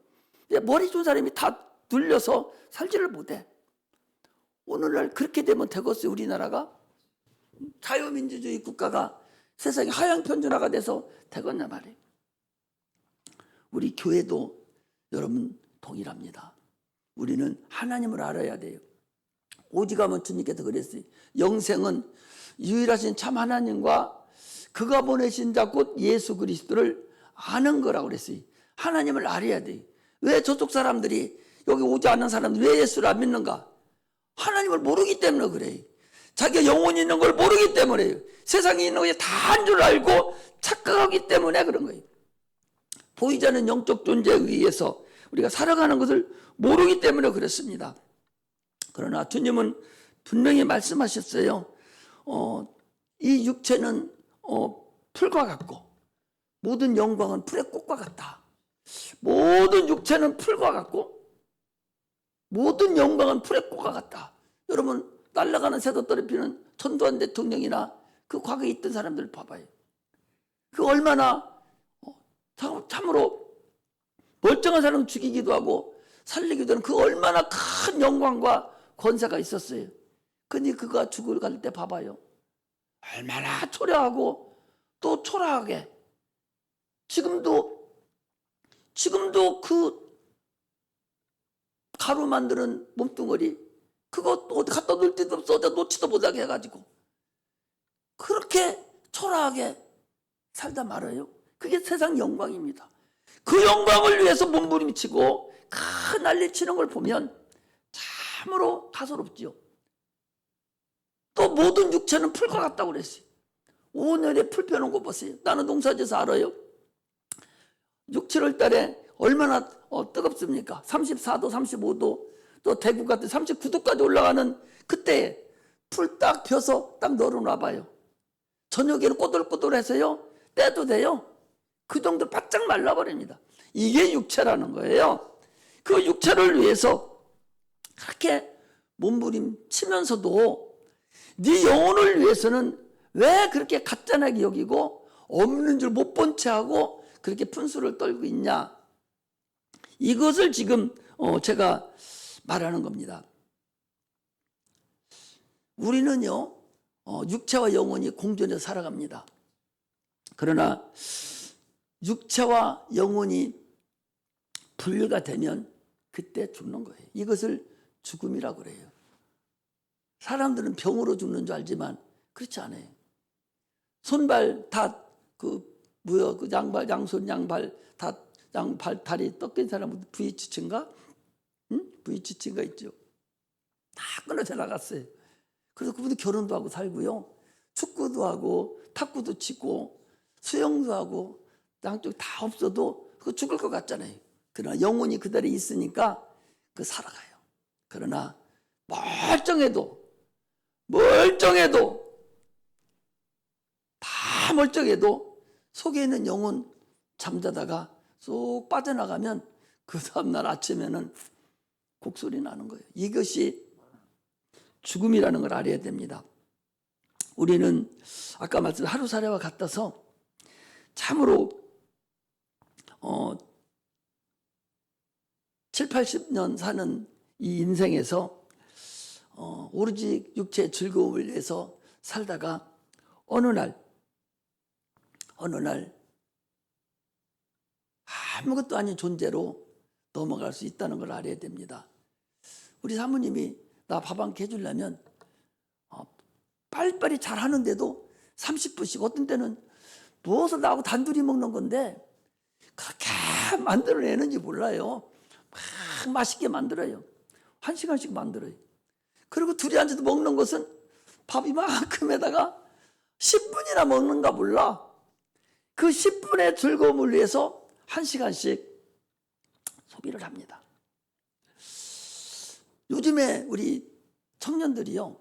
머리 좋은 사람이 다 눌려서 살지를 못해. 오늘날 그렇게 되면 되겠어요. 우리나라가 자유민주주의 국가가 세상에 하향 평준화가 돼서 되겠냐 말이에요. 우리 교회도 여러분 동일합니다. 우리는 하나님을 알아야 돼요. 오직하면 주님께서 그랬어요. 영생은 유일하신 참 하나님과 그가 보내신 자 곧 예수 그리스도를 아는 거라고 그랬어요. 하나님을 알아야 돼요. 왜 저쪽 사람들이, 여기 오지 않는 사람들이 왜 예수를 안 믿는가? 하나님을 모르기 때문에 그래요. 자기가 영혼이 있는 걸 모르기 때문에요. 세상에 있는 것이 다 한 줄 알고 착각하기 때문에 그런 거예요. 보이지 않는 영적 존재에 의해서 우리가 살아가는 것을 모르기 때문에 그렇습니다. 그러나 주님은 분명히 말씀하셨어요. 이 육체는 풀과 같고 모든 영광은 풀의 꽃과 같다. 모든 육체는 풀과 같고 모든 영광은 풀의 꽃과 같다. 여러분 날아가는 새도 떨어뜨리는 전두환 대통령이나 그 과거에 있던 사람들 봐봐요. 그 얼마나 참으로 멀쩡한 사람 죽이기도 하고 살리기도 하는 그 얼마나 큰 영광과 권세가 있었어요. 근데 그가 죽을 갈 때 봐봐요. 얼마나 초라하고 또 초라하게, 지금도 그 가루 만드는 몸뚱어리 그거 어디 갖다 놓을 데도 없어. 어디 놓지도 못하게 해가지고 그렇게 초라하게 살다 말아요. 그게 세상 영광입니다. 그 영광을 위해서 몸부림치고 큰 난리 치는 걸 보면 참으로 가소롭지요. 또 모든 육체는 풀과 같다고 그랬어요. 오늘의 풀 펴는 거 보세요. 나는 농사지어서 알아요. 6, 7월 달에 얼마나 뜨겁습니까? 34도, 35도, 또 대구 같은 39도까지 올라가는 그때 풀 딱 펴서 딱 널어놔 봐요. 저녁에는 꼬들꼬들해서요. 떼도 돼요. 그 정도 바짝 말라버립니다. 이게 육체라는 거예요. 그 육체를 위해서 그렇게 몸부림치면서도 네 영혼을 위해서는 왜 그렇게 가짜나게 여기고 없는 줄 못 본 채 하고 그렇게 분수를 떨고 있냐. 이것을 지금 제가 말하는 겁니다. 우리는요, 육체와 영혼이 공존해서 살아갑니다. 그러나 육체와 영혼이 분리가 되면 그때 죽는 거예요. 이것을 죽음이라고 그래요. 사람들은 병으로 죽는 줄 알지만 그렇지 않아요. 손발 다 양발, 양손, 양발 다 양발 다리 떡인 사람은 V치친가? 응? V치친가 있죠. 다 끊어져 나갔어요. 그래서 그분들 결혼도 하고 살고요. 축구도 하고 탁구도 치고 수영도 하고 양쪽 다 없어도 그거 죽을 것 같잖아요. 그러나 영혼이 그대로 있으니까 그 살아가요. 그러나 멀쩡해도 다 멀쩡해도 속에 있는 영혼 잠자다가 쏙 빠져나가면 그 다음날 아침에는 곡소리 나는 거예요. 이것이 죽음이라는 걸 알아야 됩니다. 우리는 아까 말씀 하루살이와 같아서 참으로 7, 80년 사는 이 인생에서 오로지 육체의 즐거움을 위해서 살다가 어느 날 아무것도 아닌 존재로 넘어갈 수 있다는 걸 알아야 됩니다. 우리 사모님이 나 밥 한 끼 해주려면 빨리빨리 잘 하는데도 30분씩 어떤 때는 누워서 나하고 단둘이 먹는 건데 그렇게 만들어내는지 몰라요. 막 맛있게 만들어요. 1시간씩 만들어요. 그리고 둘이 앉아서 먹는 것은 밥 이만큼에다가 10분이나 먹는가 몰라. 그 10분의 즐거움을 위해서 1시간씩 소비를 합니다. 요즘에 우리 청년들이요,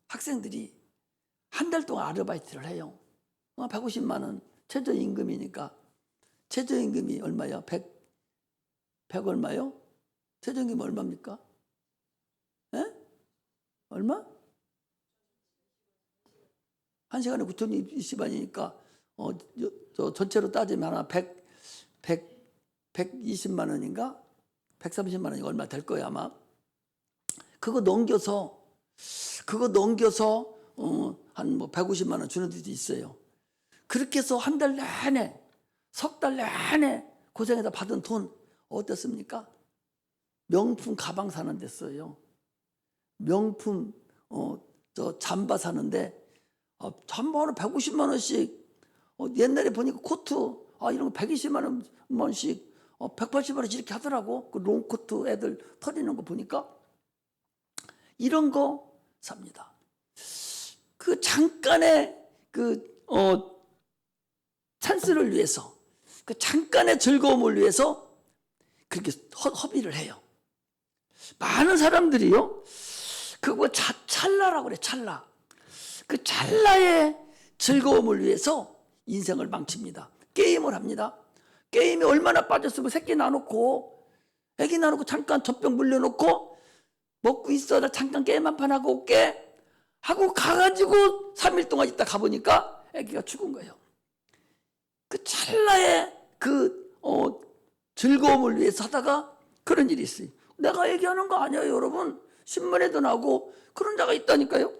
학생들이 한 달 동안 아르바이트를 해요. 150만 원 최저임금이니까. 최저임금이 얼마야? 100 얼마요? 최저임금 얼마입니까? 예? 얼마? 1시간에 9,020원이니까 전체로 따지면 120만 원인가? 130만 원이 얼마 될 거야 아마. 그거 넘겨서 한 150만 원 주는 데도 있어요. 그렇게 해서 한 달 내내, 석 달 내내 고생해서 받은 돈 어땠습니까? 명품 가방 사는 데 써요. 명품 잠바 사는데 잠바는 150만 원씩. 옛날에 보니까 코트 이런 거 120만 원씩 180만 원씩 이렇게 하더라고. 그 롱코트 애들 털리는 거 보니까 이런 거 삽니다. 그 잠깐의 찬스를 위해서, 그 잠깐의 즐거움을 위해서 그렇게 허비를 해요. 많은 사람들이요, 그거 찰나라고 그래, 찰나. 그 찰나의 즐거움을 위해서 인생을 망칩니다. 게임을 합니다. 게임에 얼마나 빠졌으면 새끼 놔놓고, 애기 놔놓고 잠깐 젖병 물려놓고, 먹고 있어, 나 잠깐 게임 한 판 하고 올게 하고 가가지고 3일 동안 있다 가보니까 애기가 죽은 거예요. 그 찰나의 즐거움을 위해서 하다가 그런 일이 있어요. 내가 얘기하는 거 아니에요, 여러분. 신문에도 나오고 그런 자가 있다니까요.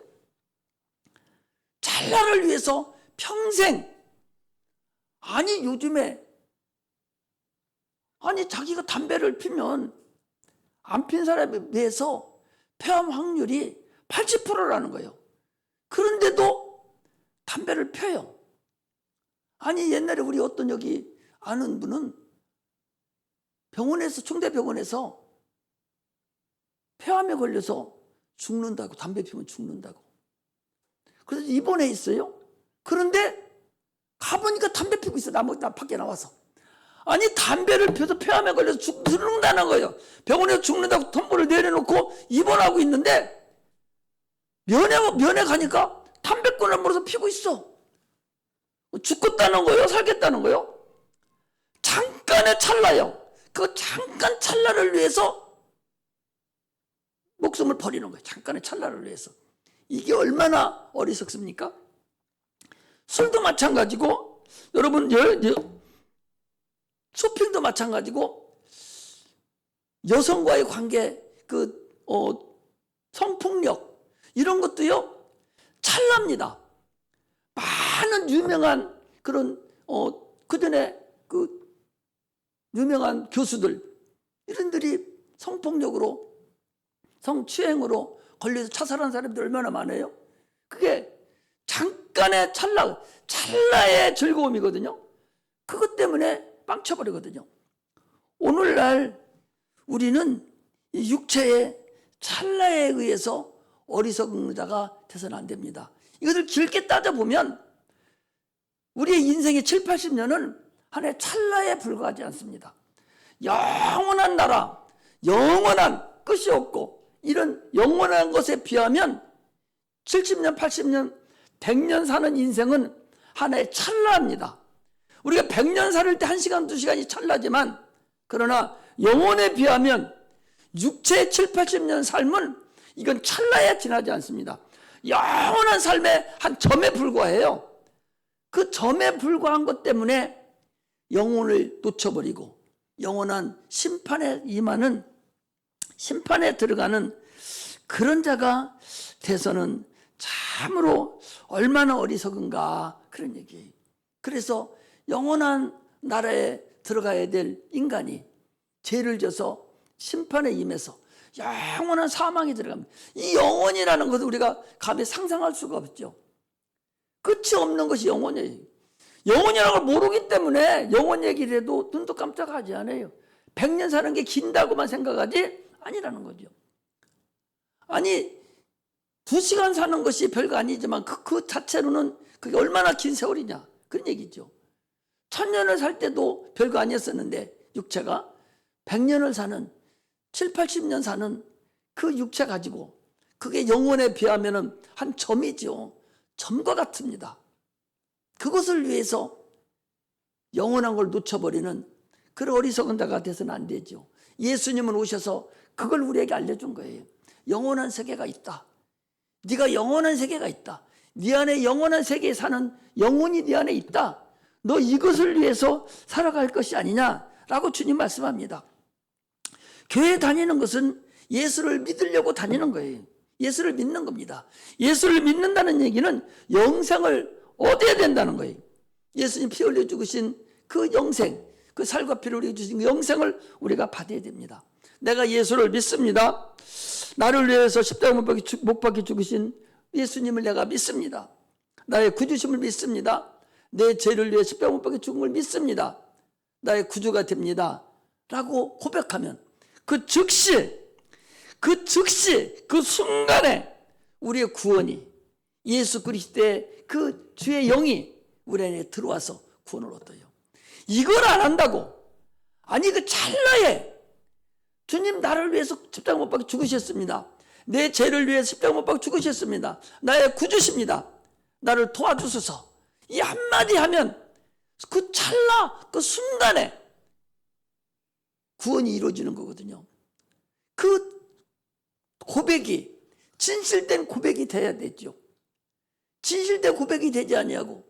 찰나를 위해서 평생, 요즘에 자기가 담배를 피면 안 핀 사람에 비해서 폐암 확률이 80%라는 거예요. 그런데도 담배를 펴요. 옛날에 우리 어떤 여기 아는 분은 충대병원에서 폐암에 걸려서 죽는다고, 담배 피우면 죽는다고. 그래서 입원해 있어요. 그런데 가보니까 담배 피우고 있어. 나 밖에 나와서. 담배를 피워서 폐암에 걸려서 죽는다는 거예요. 병원에서 죽는다고 통보를 내려놓고 입원하고 있는데 면회 가니까 담배꾼을 물어서 피고 있어. 죽겠다는 거예요? 살겠다는 거예요? 잠깐의 찰나요. 그 잠깐 찰나를 위해서 목숨을 버리는 거예요. 잠깐의 찰나를 위해서. 이게 얼마나 어리석습니까? 술도 마찬가지고, 여러분, 쇼핑도 마찬가지고, 여성과의 관계, 성폭력, 이런 것도요, 찰나입니다. 많은 유명한 그런, 그전에 유명한 교수들, 이런들이 성폭력으로, 성추행으로 걸려서 자살한 사람들이 얼마나 많아요? 그게 잠깐의 찰나의 즐거움이거든요. 그것 때문에 망쳐버리거든요. 오늘날 우리는 이 육체의 찰나에 의해서 어리석은 자가 돼서는 안 됩니다. 이것을 길게 따져보면 우리의 인생의 7, 80년은 하나의 찰나에 불과하지 않습니다. 영원한 나라, 영원한 끝이 없고 이런 영원한 것에 비하면 70년, 80년, 100년 사는 인생은 하나의 찰나입니다. 우리가 100년 살 때 1시간, 2시간이 찰나지만 그러나 영혼에 비하면 육체의 7, 80년 삶은 이건 찰나에 지나지 않습니다. 영원한 삶의 한 점에 불과해요. 그 점에 불과한 것 때문에 영혼을 놓쳐버리고 영원한 심판에 임하는, 심판에 들어가는 그런 자가 돼서는 참으로 얼마나 어리석은가, 그런 얘기예요. 그래서 영원한 나라에 들어가야 될 인간이 죄를 져서 심판에 임해서 영원한 사망에 들어갑니다. 이 영혼이라는 것을 우리가 감히 상상할 수가 없죠. 끝이 없는 것이 영혼이에요. 영혼이라는 걸 모르기 때문에 영혼 얘기를 해도 눈도 깜짝하지 않아요. 100년 사는 게 긴다고만 생각하지 아니라는 거죠. 아니 2시간 사는 것이 별거 아니지만 그 자체로는 그게 얼마나 긴 세월이냐, 그런 얘기죠. 1000년을 살 때도 별거 아니었었는데 육체가 100년을 사는, 7, 80년 사는 그 육체 가지고 그게 영혼에 비하면 한 점이죠. 점과 같습니다. 그것을 위해서 영원한 걸 놓쳐버리는 그런 어리석은 자가 돼서는 안 되죠. 예수님은 오셔서 그걸 우리에게 알려준 거예요. 영원한 세계가 있다. 네가 영원한 세계가 있다. 네 안에 영원한 세계에 사는 영혼이 네 안에 있다. 너 이것을 위해서 살아갈 것이 아니냐라고 주님 말씀합니다. 교회 다니는 것은 예수를 믿으려고 다니는 거예요. 예수를 믿는 겁니다. 예수를 믿는다는 얘기는 영생을 얻어야 된다는 거예요. 예수님 피 흘려 죽으신 그 영생, 그 살과 피를 흘려 주신 그 영생을 우리가 받아야 됩니다. 내가 예수를 믿습니다. 나를 위해서 십자가 못 박혀 죽으신 예수님을 내가 믿습니다. 나의 구주심을 믿습니다. 내 죄를 위해 십자가 못 박혀 죽은 걸 믿습니다. 나의 구주가 됩니다. 라고 고백하면 그 즉시 그 순간에 우리의 구원이, 예수 그리스도의 그 주의 영이 우리 안에 들어와서 구원을 얻어요. 이걸 안 한다고, 아니 그 찰나에 주님 나를 위해서 십자가 못 박혀 죽으셨습니다. 내 죄를 위해 십자가 못 박혀 죽으셨습니다. 나의 구주십니다. 나를 도와주소서. 이 한마디 하면 그 찰나, 그 순간에 구원이 이루어지는 거거든요. 그 고백이 진실된 고백이 돼야 되죠. 진실된 고백이 되지 아니하고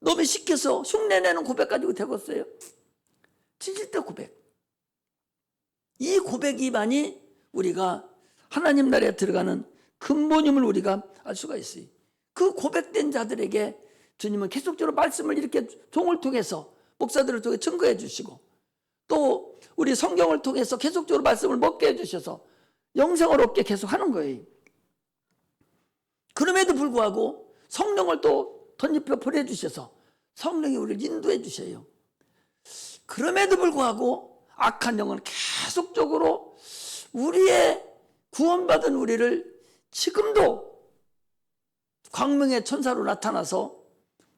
너무 시켜서 흉내내는 고백 가지고 되겠어요? 진실된 고백. 이 고백이만이 우리가 하나님 나라에 들어가는 근본임을 우리가 알 수가 있어요. 그 고백된 자들에게 주님은 계속적으로 말씀을 이렇게 종을 통해서, 목사들을 통해 증거해 주시고, 또 우리 성경을 통해서 계속적으로 말씀을 먹게 해주셔서 영생을 얻게 계속 하는 거예요. 그럼에도 불구하고 성령을 또 덧입혀 보내주셔서 성령이 우리를 인도해 주셔요. 그럼에도 불구하고 악한 영은 계속적으로 우리의 구원받은 우리를 지금도 광명의 천사로 나타나서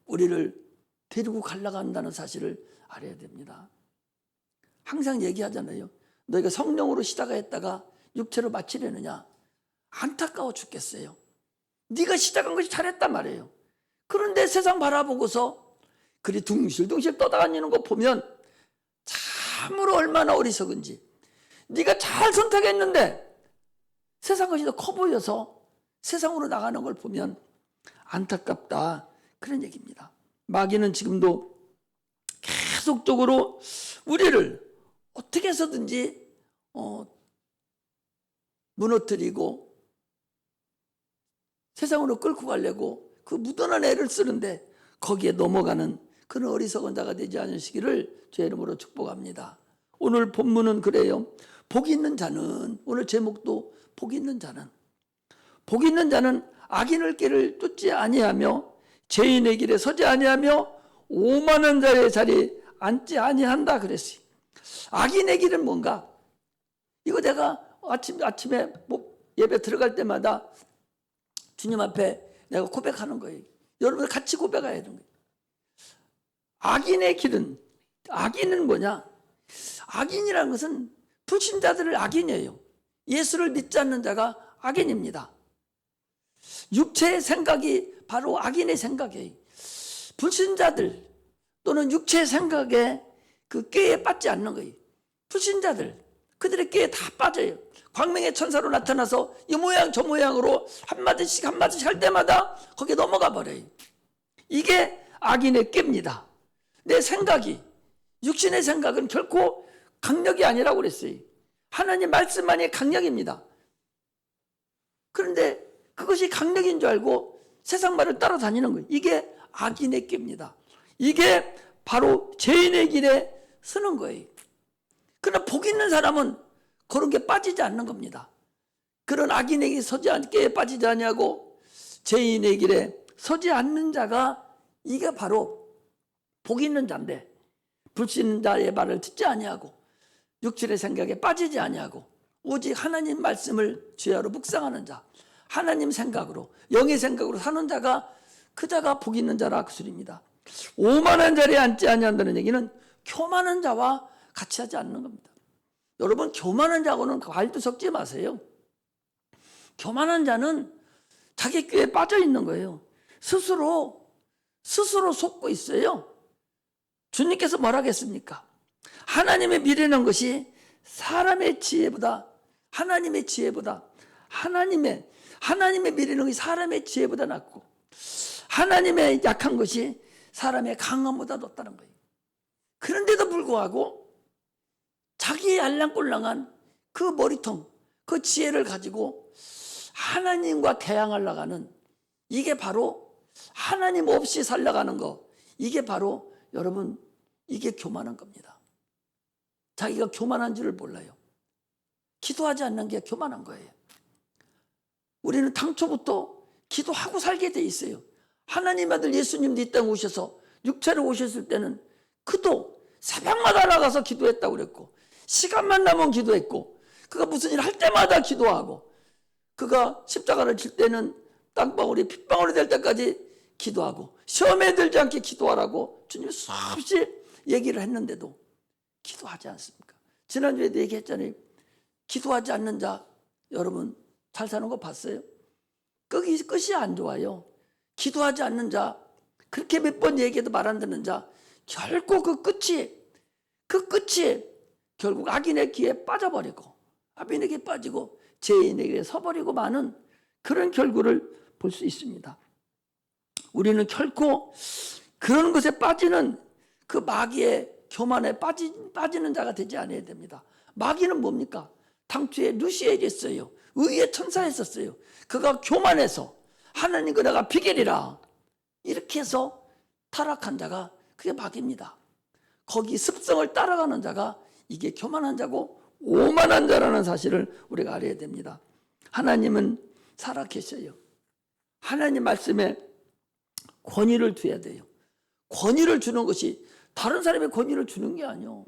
우리를 데리고 가려고 한다는 사실을 알아야 됩니다. 항상 얘기하잖아요. 너희가 성령으로 시작했다가 육체로 마치려느냐. 안타까워 죽겠어요. 네가 시작한 것이 잘했단 말이에요. 그런데 세상 바라보고서 그리 둥실둥실 떠다니는 거 보면 참으로 얼마나 어리석은지. 네가 잘 선택했는데 세상 것이 더 커 보여서 세상으로 나가는 걸 보면 안타깝다, 그런 얘기입니다. 마귀는 지금도 계속적으로 우리를 어떻게 해서든지 무너뜨리고 세상으로 끌고 가려고 그 무던한 애를 쓰는데 거기에 넘어가는 그런 어리석은 자가 되지 않으시기를 주의 이름으로 축복합니다. 오늘 본문은 그래요. 복 있는 자는, 오늘 제목도 복 있는 자는, 복 있는 자는 악인의 길을 쫓지 아니하며 죄인의 길에 서지 아니하며 오만한 자의 자리에 앉지 아니한다 그랬어요. 악인의 길은 뭔가? 이거 내가 아침에 예배 들어갈 때마다 주님 앞에 내가 고백하는 거예요. 여러분 같이 고백해야 되는 거예요. 악인의 길은, 악인은 뭐냐? 악인이라는 것은 불신자들을 악인이에요. 예수를 믿지 않는 자가 악인입니다. 육체의 생각이 바로 악인의 생각이에요. 불신자들 또는 육체의 생각에 그 꾀에 빠지지 않는 거예요. 불신자들, 그들의 꾀에 다 빠져요. 광명의 천사로 나타나서 이 모양 저 모양으로 한마디씩 할 때마다 거기에 넘어가 버려요. 이게 악인의 꾀입니다. 내 생각이, 육신의 생각은 결코 강력이 아니라고 그랬어요. 하나님 말씀만이 강력입니다. 그런데 그것이 강력인 줄 알고 세상 말을 따라다니는 거예요. 이게 악인의 꾀입니다. 이게 바로 죄인의 길에 서는 거예요. 그러나 복 있는 사람은 그런 게 빠지지 않는 겁니다. 그런 악인의 길에 서지 않게 빠지지 않냐고 죄인의 길에 서지 않는 자가 이게 바로 복 있는 자인데, 불신자의 말을 듣지 아니하고 육신의 생각에 빠지지 아니하고 오직 하나님 말씀을 주야로 묵상하는 자, 하나님 생각으로 영의 생각으로 사는 자가 그 자가 복 있는 자라 그 소리입니다. 오만한 자리에 앉지 아니한다는 얘기는 교만한 자와 같이 하지 않는 겁니다. 여러분, 교만한 자하고는 과일도 섞지 마세요. 교만한 자는 자기 꾀에 빠져 있는 거예요. 스스로 속고 있어요. 주님께서 뭐라 하겠습니까? 하나님의 미래는 것이 사람의 지혜보다, 하나님의 지혜보다, 하나님의 미래는 것이 사람의 지혜보다 낫고 하나님의 약한 것이 사람의 강함보다 높다는 거예요. 그런데도 불구하고 자기의 알랑꼴랑한 그 머리통, 그 지혜를 가지고 하나님과 대항하려고 하는, 이게 바로 하나님 없이 살아가는 거, 이게 바로 여러분, 이게 교만한 겁니다. 자기가 교만한 줄을 몰라요. 기도하지 않는 게 교만한 거예요. 우리는 당초부터 기도하고 살게 돼 있어요. 하나님 아들 예수님도 이 땅에 오셔서 육체로 오셨을 때는 그도 새벽마다 나가서 기도했다고 그랬고, 시간만 나면 기도했고, 그가 무슨 일 할 때마다 기도하고, 그가 십자가를 질 때는 땅방울이 핏방울이 될 때까지 기도하고, 시험에 들지 않게 기도하라고 주님이 수없이 얘기를 했는데도 기도하지 않습니까? 지난주에도 얘기했잖아요. 기도하지 않는 자, 여러분 잘 사는 거 봤어요? 끝이 안 좋아요. 기도하지 않는 자, 그렇게 몇 번 얘기해도 말 안 듣는 자, 결코 그 끝이 결국 악인의 길에 빠져버리고, 악인의 길에 빠지고 죄인의 길에 서버리고 마는 그런 결과를 볼 수 있습니다. 우리는 결코 그런 것에 빠지는 그 마귀의 교만에 빠지는 자가 되지 않아야 됩니다. 마귀는 뭡니까? 당초에 루시엘이었어요. 의의 천사였었어요. 그가 교만해서 하나님과 내가 비결이라 이렇게 해서 타락한 자가 그게 마귀입니다. 거기 습성을 따라가는 자가 이게 교만한 자고 오만한 자라는 사실을 우리가 알아야 됩니다. 하나님은 살아계셔요. 하나님 말씀에 권위를 두어야 돼요. 권위를 주는 것이 다른 사람의 권위를 주는 게 아니요.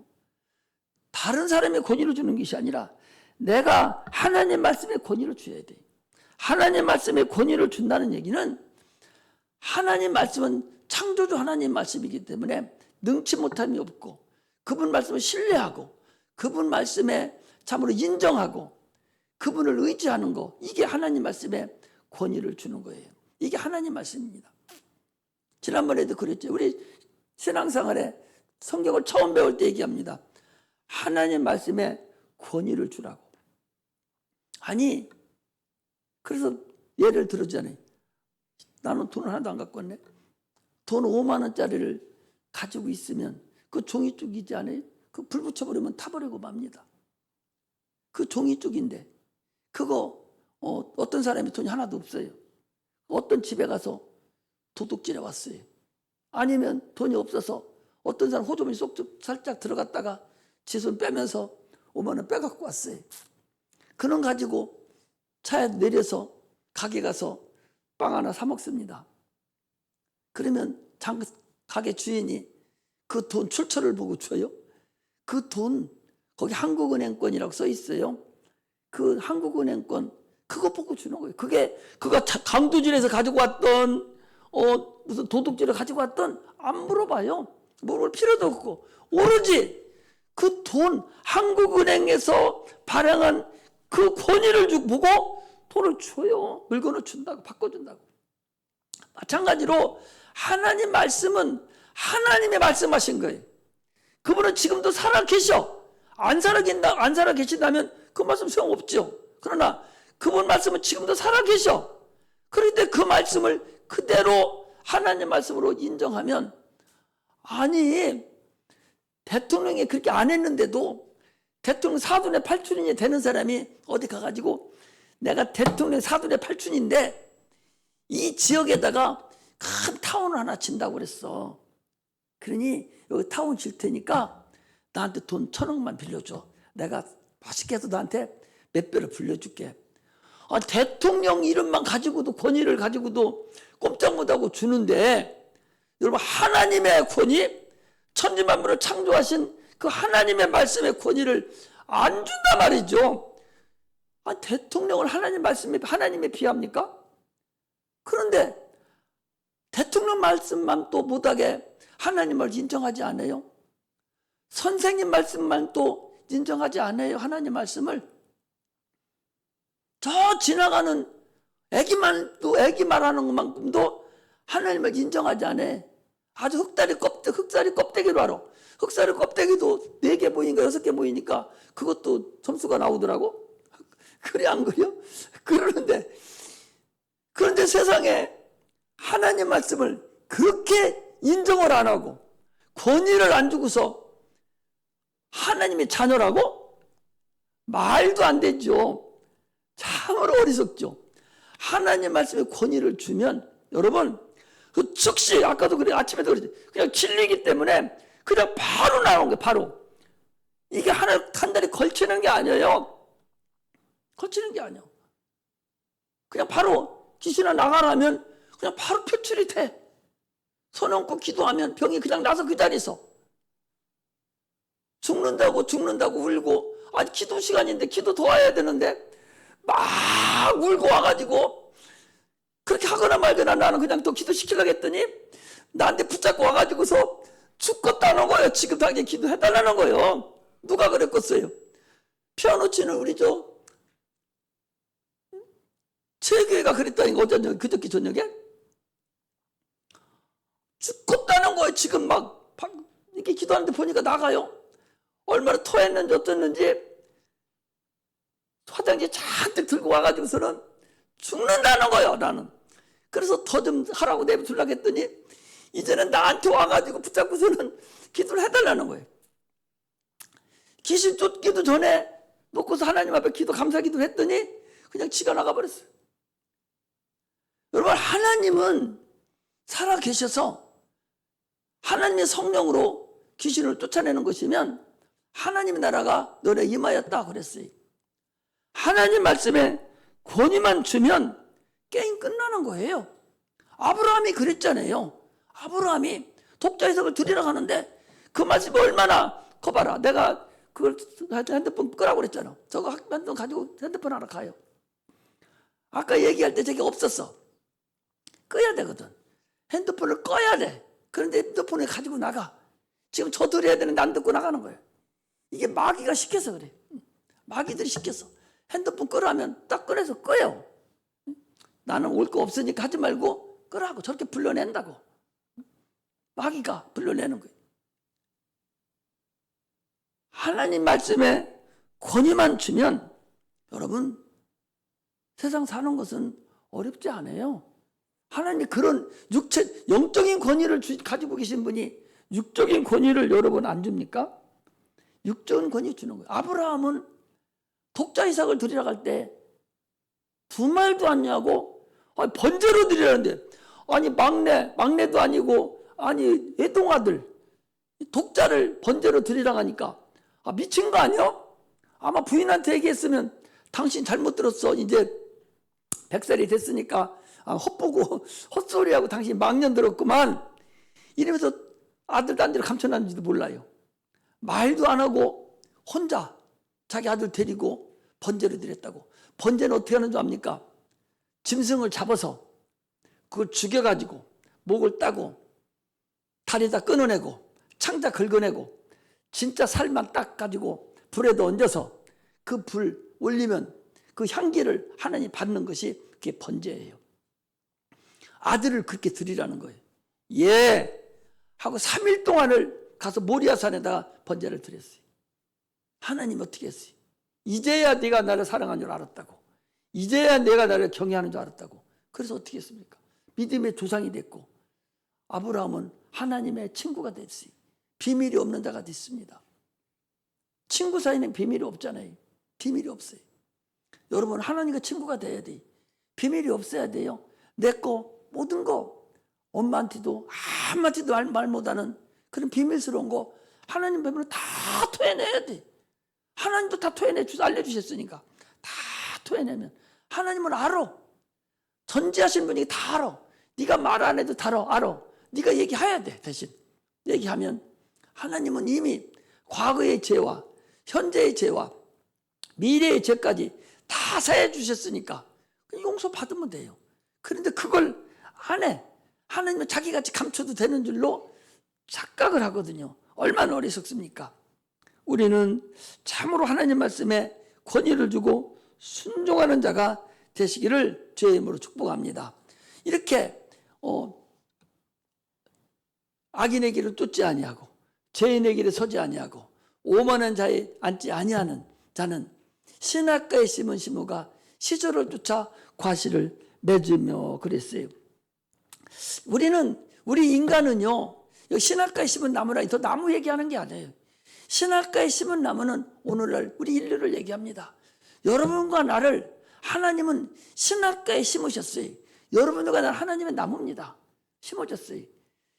다른 사람의 권위를 주는 것이 아니라 내가 하나님 말씀에 권위를 줘야 돼요. 하나님 말씀에 권위를 준다는 얘기는 하나님 말씀은 창조주 하나님 말씀이기 때문에 능치 못함이 없고 그분 말씀을 신뢰하고 그분 말씀에 참으로 인정하고 그분을 의지하는 거, 이게 하나님 말씀에 권위를 주는 거예요. 이게 하나님 말씀입니다. 지난번에도 그랬죠. 우리 신앙생활에 성경을 처음 배울 때 얘기합니다. 하나님 말씀에 권위를 주라고. 아니, 그래서 예를 들어주잖아요. 나는 돈을 하나도 안 갖고 왔네. 돈 5만 원짜리를 가지고 있으면 그 종이 쪽이지 않아요? 그 불 붙여버리면 타버리고 맙니다. 그 종이 쪽인데 그거 어떤 사람이 돈이 하나도 없어요. 어떤 집에 가서 도둑질해 왔어요. 아니면 돈이 없어서 어떤 사람 호주머니 쏙 살짝 들어갔다가 지 손 빼면서 5만 원 빼갖고 왔어요. 그놈 가지고 차에 내려서 가게 가서 빵 하나 사 먹습니다. 그러면 가게 주인이 그 돈 출처를 보고 줘요. 그 돈 거기 한국은행권이라고 써 있어요. 그 한국은행권 그거 보고 주는 거예요. 그거 강도질에서 가지고 왔던 무슨 도둑질을 가지고 왔던 안 물어봐요. 물어볼 필요도 없고 오로지 그 돈 한국은행에서 발행한 그 권위를 보고 돈을 줘요. 물건을 준다고 바꿔준다고. 마찬가지로 하나님 말씀은 하나님의 말씀하신 거예요. 그분은 지금도 살아계셔. 안 살아계신다면 그 말씀 소용없죠. 그러나 그분 말씀은 지금도 살아계셔. 그런데 그 말씀을 그대로 하나님 말씀으로 인정하면, 아니 대통령이 그렇게 안 했는데도 대통령 사돈의 팔촌이 되는 사람이 어디 가가지고 내가 대통령 사돈의 팔촌인데 이 지역에다가 큰 타운을 하나 진다고 그랬어. 그러니 여기 타운 질 테니까 나한테 돈 1,000억만 빌려줘. 내가 맛있게 해서 너한테 몇 배를 불려줄게. 대통령 이름만 가지고도, 권위를 가지고도 꼼짝 못하고 주는데, 여러분 하나님의 권위, 천지만물을 창조하신 그 하나님의 말씀의 권위를 안 준단 말이죠. 대통령을 하나님 말씀에 하나님에 비합니까? 그런데 대통령 말씀만 또 못하게 하나님을 인정하지 않아요? 선생님 말씀만 또 인정하지 않아요? 하나님 말씀을. 저 지나가는 애기 말하는 것만큼도 하나님을 인정하지 않아. 아주 흑다리 껍데기로 알아. 흑다리 껍데기도 4개 모이니까 6개 모이니까 그것도 점수가 나오더라고. 그래 안 그래요? 그런데 세상에 하나님 말씀을 그렇게 인정을 안 하고 권위를 안 주고서 하나님의 자녀라고? 말도 안 되죠. 참으로 어리석죠. 하나님 말씀에 권위를 주면 여러분 그 즉시, 아까도 그래, 아침에도 그랬지, 그냥 진리이기 때문에 그냥 바로 나오는 거예요. 바로. 이게 한 달이 걸치는 게 아니에요. 걸치는 게 아니에요. 그냥 바로 귀신아 나가라면 그냥 바로 표출이 돼. 손 얹고 기도하면 병이 그냥 나서 그 자리에서. 죽는다고 울고, 기도 시간인데 기도 도와야 되는데 막 울고 와가지고 그렇게 하거나 말거나 나는 그냥 또 기도시키려고 했더니 나한테 붙잡고 와가지고서 죽겠다는 거예요. 지금 당장 기도해달라는 거예요. 누가 그랬겠어요? 피아노 치는 우리 최교회가 그랬다니까. 어제 그저께 저녁에 죽겠다는 거예요. 지금 막 이렇게 기도하는데 보니까 나가요. 얼마나 토했는지 어쩌는지 화장지 잔뜩 들고 와가지고서는 죽는다는 거예요. 나는. 그래서 더 좀 하라고 내버려두려고 했더니 이제는 나한테 와가지고 붙잡고서는 기도를 해달라는 거예요. 귀신 쫓기도 전에 놓고서 하나님 앞에 감사 기도를 했더니 그냥 지가 나가버렸어요. 여러분 하나님은 살아계셔서 하나님의 성령으로 귀신을 쫓아내는 것이면 하나님의 나라가 너네 임하였다 그랬어요. 하나님 말씀에 권위만 주면 게임 끝나는 거예요. 아브라함이 그랬잖아요. 아브라함이 독자 이삭을 드리라고 하는데 그 말씀이 얼마나, 거봐라, 내가 그걸 핸드폰 끄라고 그랬잖아. 저거 핸드폰 가지고 핸드폰 하러 가요. 아까 얘기할 때 저게 없었어. 꺼야 되거든. 핸드폰을 꺼야 돼. 그런데 핸드폰을 가지고 나가. 지금 저 드려야 되는데 안 듣고 나가는 거예요. 이게 마귀가 시켜서 그래. 마귀들이 시켰어. 핸드폰 끄라면 딱 꺼내서 꺼요. 나는 올 거 없으니까 하지 말고 끄라고. 저렇게 불러낸다고. 마귀가 불러내는 거예요. 하나님 말씀에 권위만 주면 여러분 세상 사는 것은 어렵지 않아요. 하나님 그런 영적인 권위를 가지고 계신 분이 육적인 권위를 여러분 안 줍니까? 육적인 권위 주는 거예요. 아브라함은 독자 이삭을 드리러 갈 때 두 말도 안 하고 번제로 드리라는데 아니 막내도 아니고 아니 애동아들 독자를 번제로 드리러 가니까 미친 거 아니야? 아마 부인한테 얘기했으면 당신 잘못 들었어. 이제 100살이 됐으니까 헛보고 헛소리하고 당신 망년 들었구만. 이러면서 아들 딴 데로 감춰놨는지도 몰라요. 말도 안 하고 혼자 자기 아들 데리고 번제를 드렸다고. 번제는 어떻게 하는 줄 압니까? 짐승을 잡아서 그걸 죽여가지고 목을 따고 다리다 끊어내고 창자 긁어내고 진짜 살만 딱 가지고 불에도 얹어서 그 불 올리면 그 향기를 하나님 받는 것이 그게 번제예요. 아들을 그렇게 드리라는 거예요. 예 하고 3일 동안을 가서 모리아산에다가 번제를 드렸어요. 하나님 어떻게 했어요? 이제야 네가 나를 사랑하는 줄 알았다고. 이제야 내가 나를 경외하는 줄 알았다고. 그래서 어떻게 했습니까? 믿음의 조상이 됐고 아브라함은 하나님의 친구가 됐어요. 비밀이 없는 자가 됐습니다. 친구 사이는 비밀이 없잖아요. 비밀이 없어요. 여러분 하나님과 친구가 돼야 돼요. 비밀이 없어야 돼요. 내 거 모든 거 엄마한테도 한마디도 말 못하는 그런 비밀스러운 거 하나님 뵈면 다 토해내야 돼. 하나님도 다 알려주셨으니까 다 토해내면 하나님은 알아. 전지하신 분이 다 알아. 네가 말 안 해도 다 알아. 네가 얘기해야 돼. 대신 얘기하면 하나님은 이미 과거의 죄와 현재의 죄와 미래의 죄까지 다 사해 주셨으니까 용서받으면 돼요. 그런데 그걸 안 해. 하나님은 자기같이 감춰도 되는 줄로 착각을 하거든요. 얼마나 어리석습니까? 우리는 참으로 하나님 말씀에 권위를 주고 순종하는 자가 되시기를 주의 이름으로 축복합니다. 이렇게 악인의 길을 쫓지 아니하고 죄인의 길에 서지 아니하고 오만한 자에 앉지 아니하는 자는 신학가에 심은 시무가 시절을 쫓아 과실을 맺으며 그랬어요. 우리 인간은요, 신학가에 심은 나무라 더 나무 얘기하는 게 아니에요. 신학가에 심은 나무는 오늘날 우리 인류를 얘기합니다. 여러분과 나를 하나님은 신학가에 심으셨어요. 여러분과 나는 하나님의 나무입니다. 심어졌어요.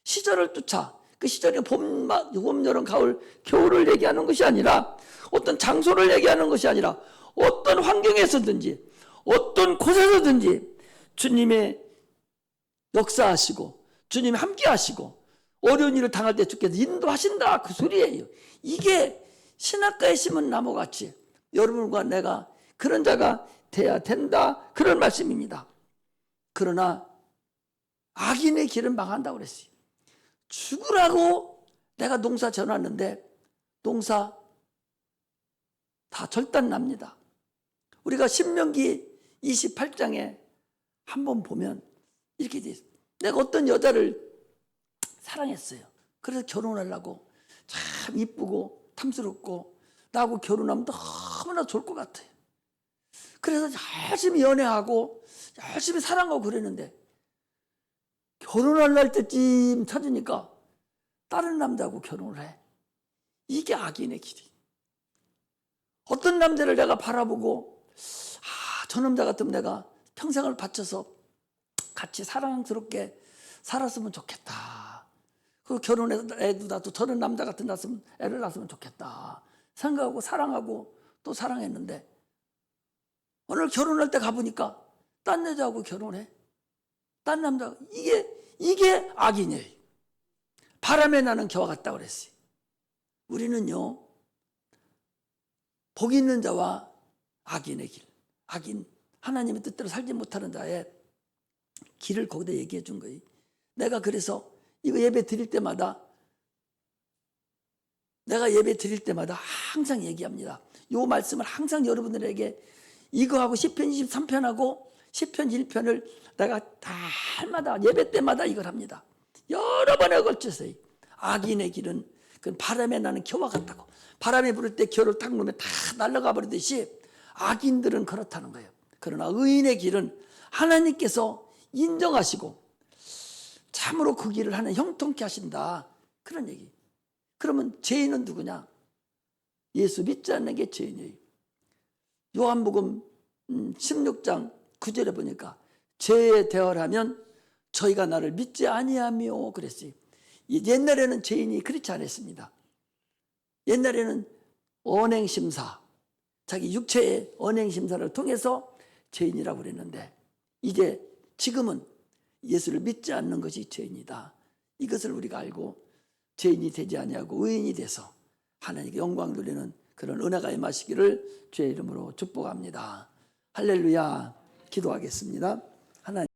시절을 쫓아 그 시절이 봄, 여름, 가을, 겨울을 얘기하는 것이 아니라 어떤 장소를 얘기하는 것이 아니라 어떤 환경에서든지 어떤 곳에서든지 주님의 역사하시고 주님이 함께 하시고 어려운 일을 당할 때 주께서 인도하신다 그 소리예요. 이게 신학가에 심은 나무같이 여러분과 내가 그런 자가 돼야 된다 그런 말씀입니다. 그러나 악인의 길은 망한다고 그랬어요. 죽으라고 내가 농사 져놨는데 농사 다 절단납니다. 우리가 신명기 28장에 한번 보면 이렇게 돼 있어요. 내가 어떤 여자를 사랑했어요. 그래서 결혼하려고 참 이쁘고 탐스럽고 나하고 결혼하면 너무나 좋을 것 같아요. 그래서 열심히 연애하고 열심히 사랑하고 그랬는데 결혼할 날 때쯤 찾으니까 다른 남자하고 결혼을 해. 이게 악인의 길이. 어떤 남자를 내가 바라보고 저 남자 같으면 내가 평생을 바쳐서 같이 사랑스럽게 살았으면 좋겠다. 그리고 결혼해서 애도 낳고 저런 남자 같은 애를 낳았으면 좋겠다 생각하고 사랑하고 또 사랑했는데 오늘 결혼할 때 가보니까 딴 여자하고 결혼해. 딴 남자. 이게 악인이에요. 바람에 나는 겨와 같다고 그랬어요. 우리는요, 복 있는 자와 악인의 길, 악인, 하나님의 뜻대로 살지 못하는 자의 길을 거기다 얘기해 준 거예요. 내가 그래서 이거 예배 드릴 때마다 내가 예배 드릴 때마다 항상 얘기합니다. 이 말씀을 항상 여러분들에게 이거하고 시편 23편하고 시편 1편을 내가 달마다 예배 때마다 이걸 합니다. 여러 번에 걸쳐서 악인의 길은 그건 바람에 나는 겨와 같다고. 바람이 부를 때 겨를 탁 놓으면 다 날아가 버리듯이 악인들은 그렇다는 거예요. 그러나 의인의 길은 하나님께서 인정하시고 참으로 그 길을 하는 형통케 하신다. 그런 얘기. 그러면 죄인은 누구냐? 예수 믿지 않는 게 죄인이에요. 요한복음 16장 9절에 보니까 죄에 대하면 저희가 나를 믿지 아니하며 그랬어요. 옛날에는 죄인이 그렇지 않았습니다. 옛날에는 언행심사, 자기 육체의 언행심사를 통해서 죄인이라고 그랬는데 이제 지금은 예수를 믿지 않는 것이 죄인이다. 이것을 우리가 알고 죄인이 되지 아니하고 의인이 돼서 하나님께 영광 돌리는 그런 은혜가 임하시기를 주의 이름으로 축복합니다. 할렐루야. 기도하겠습니다. 하나님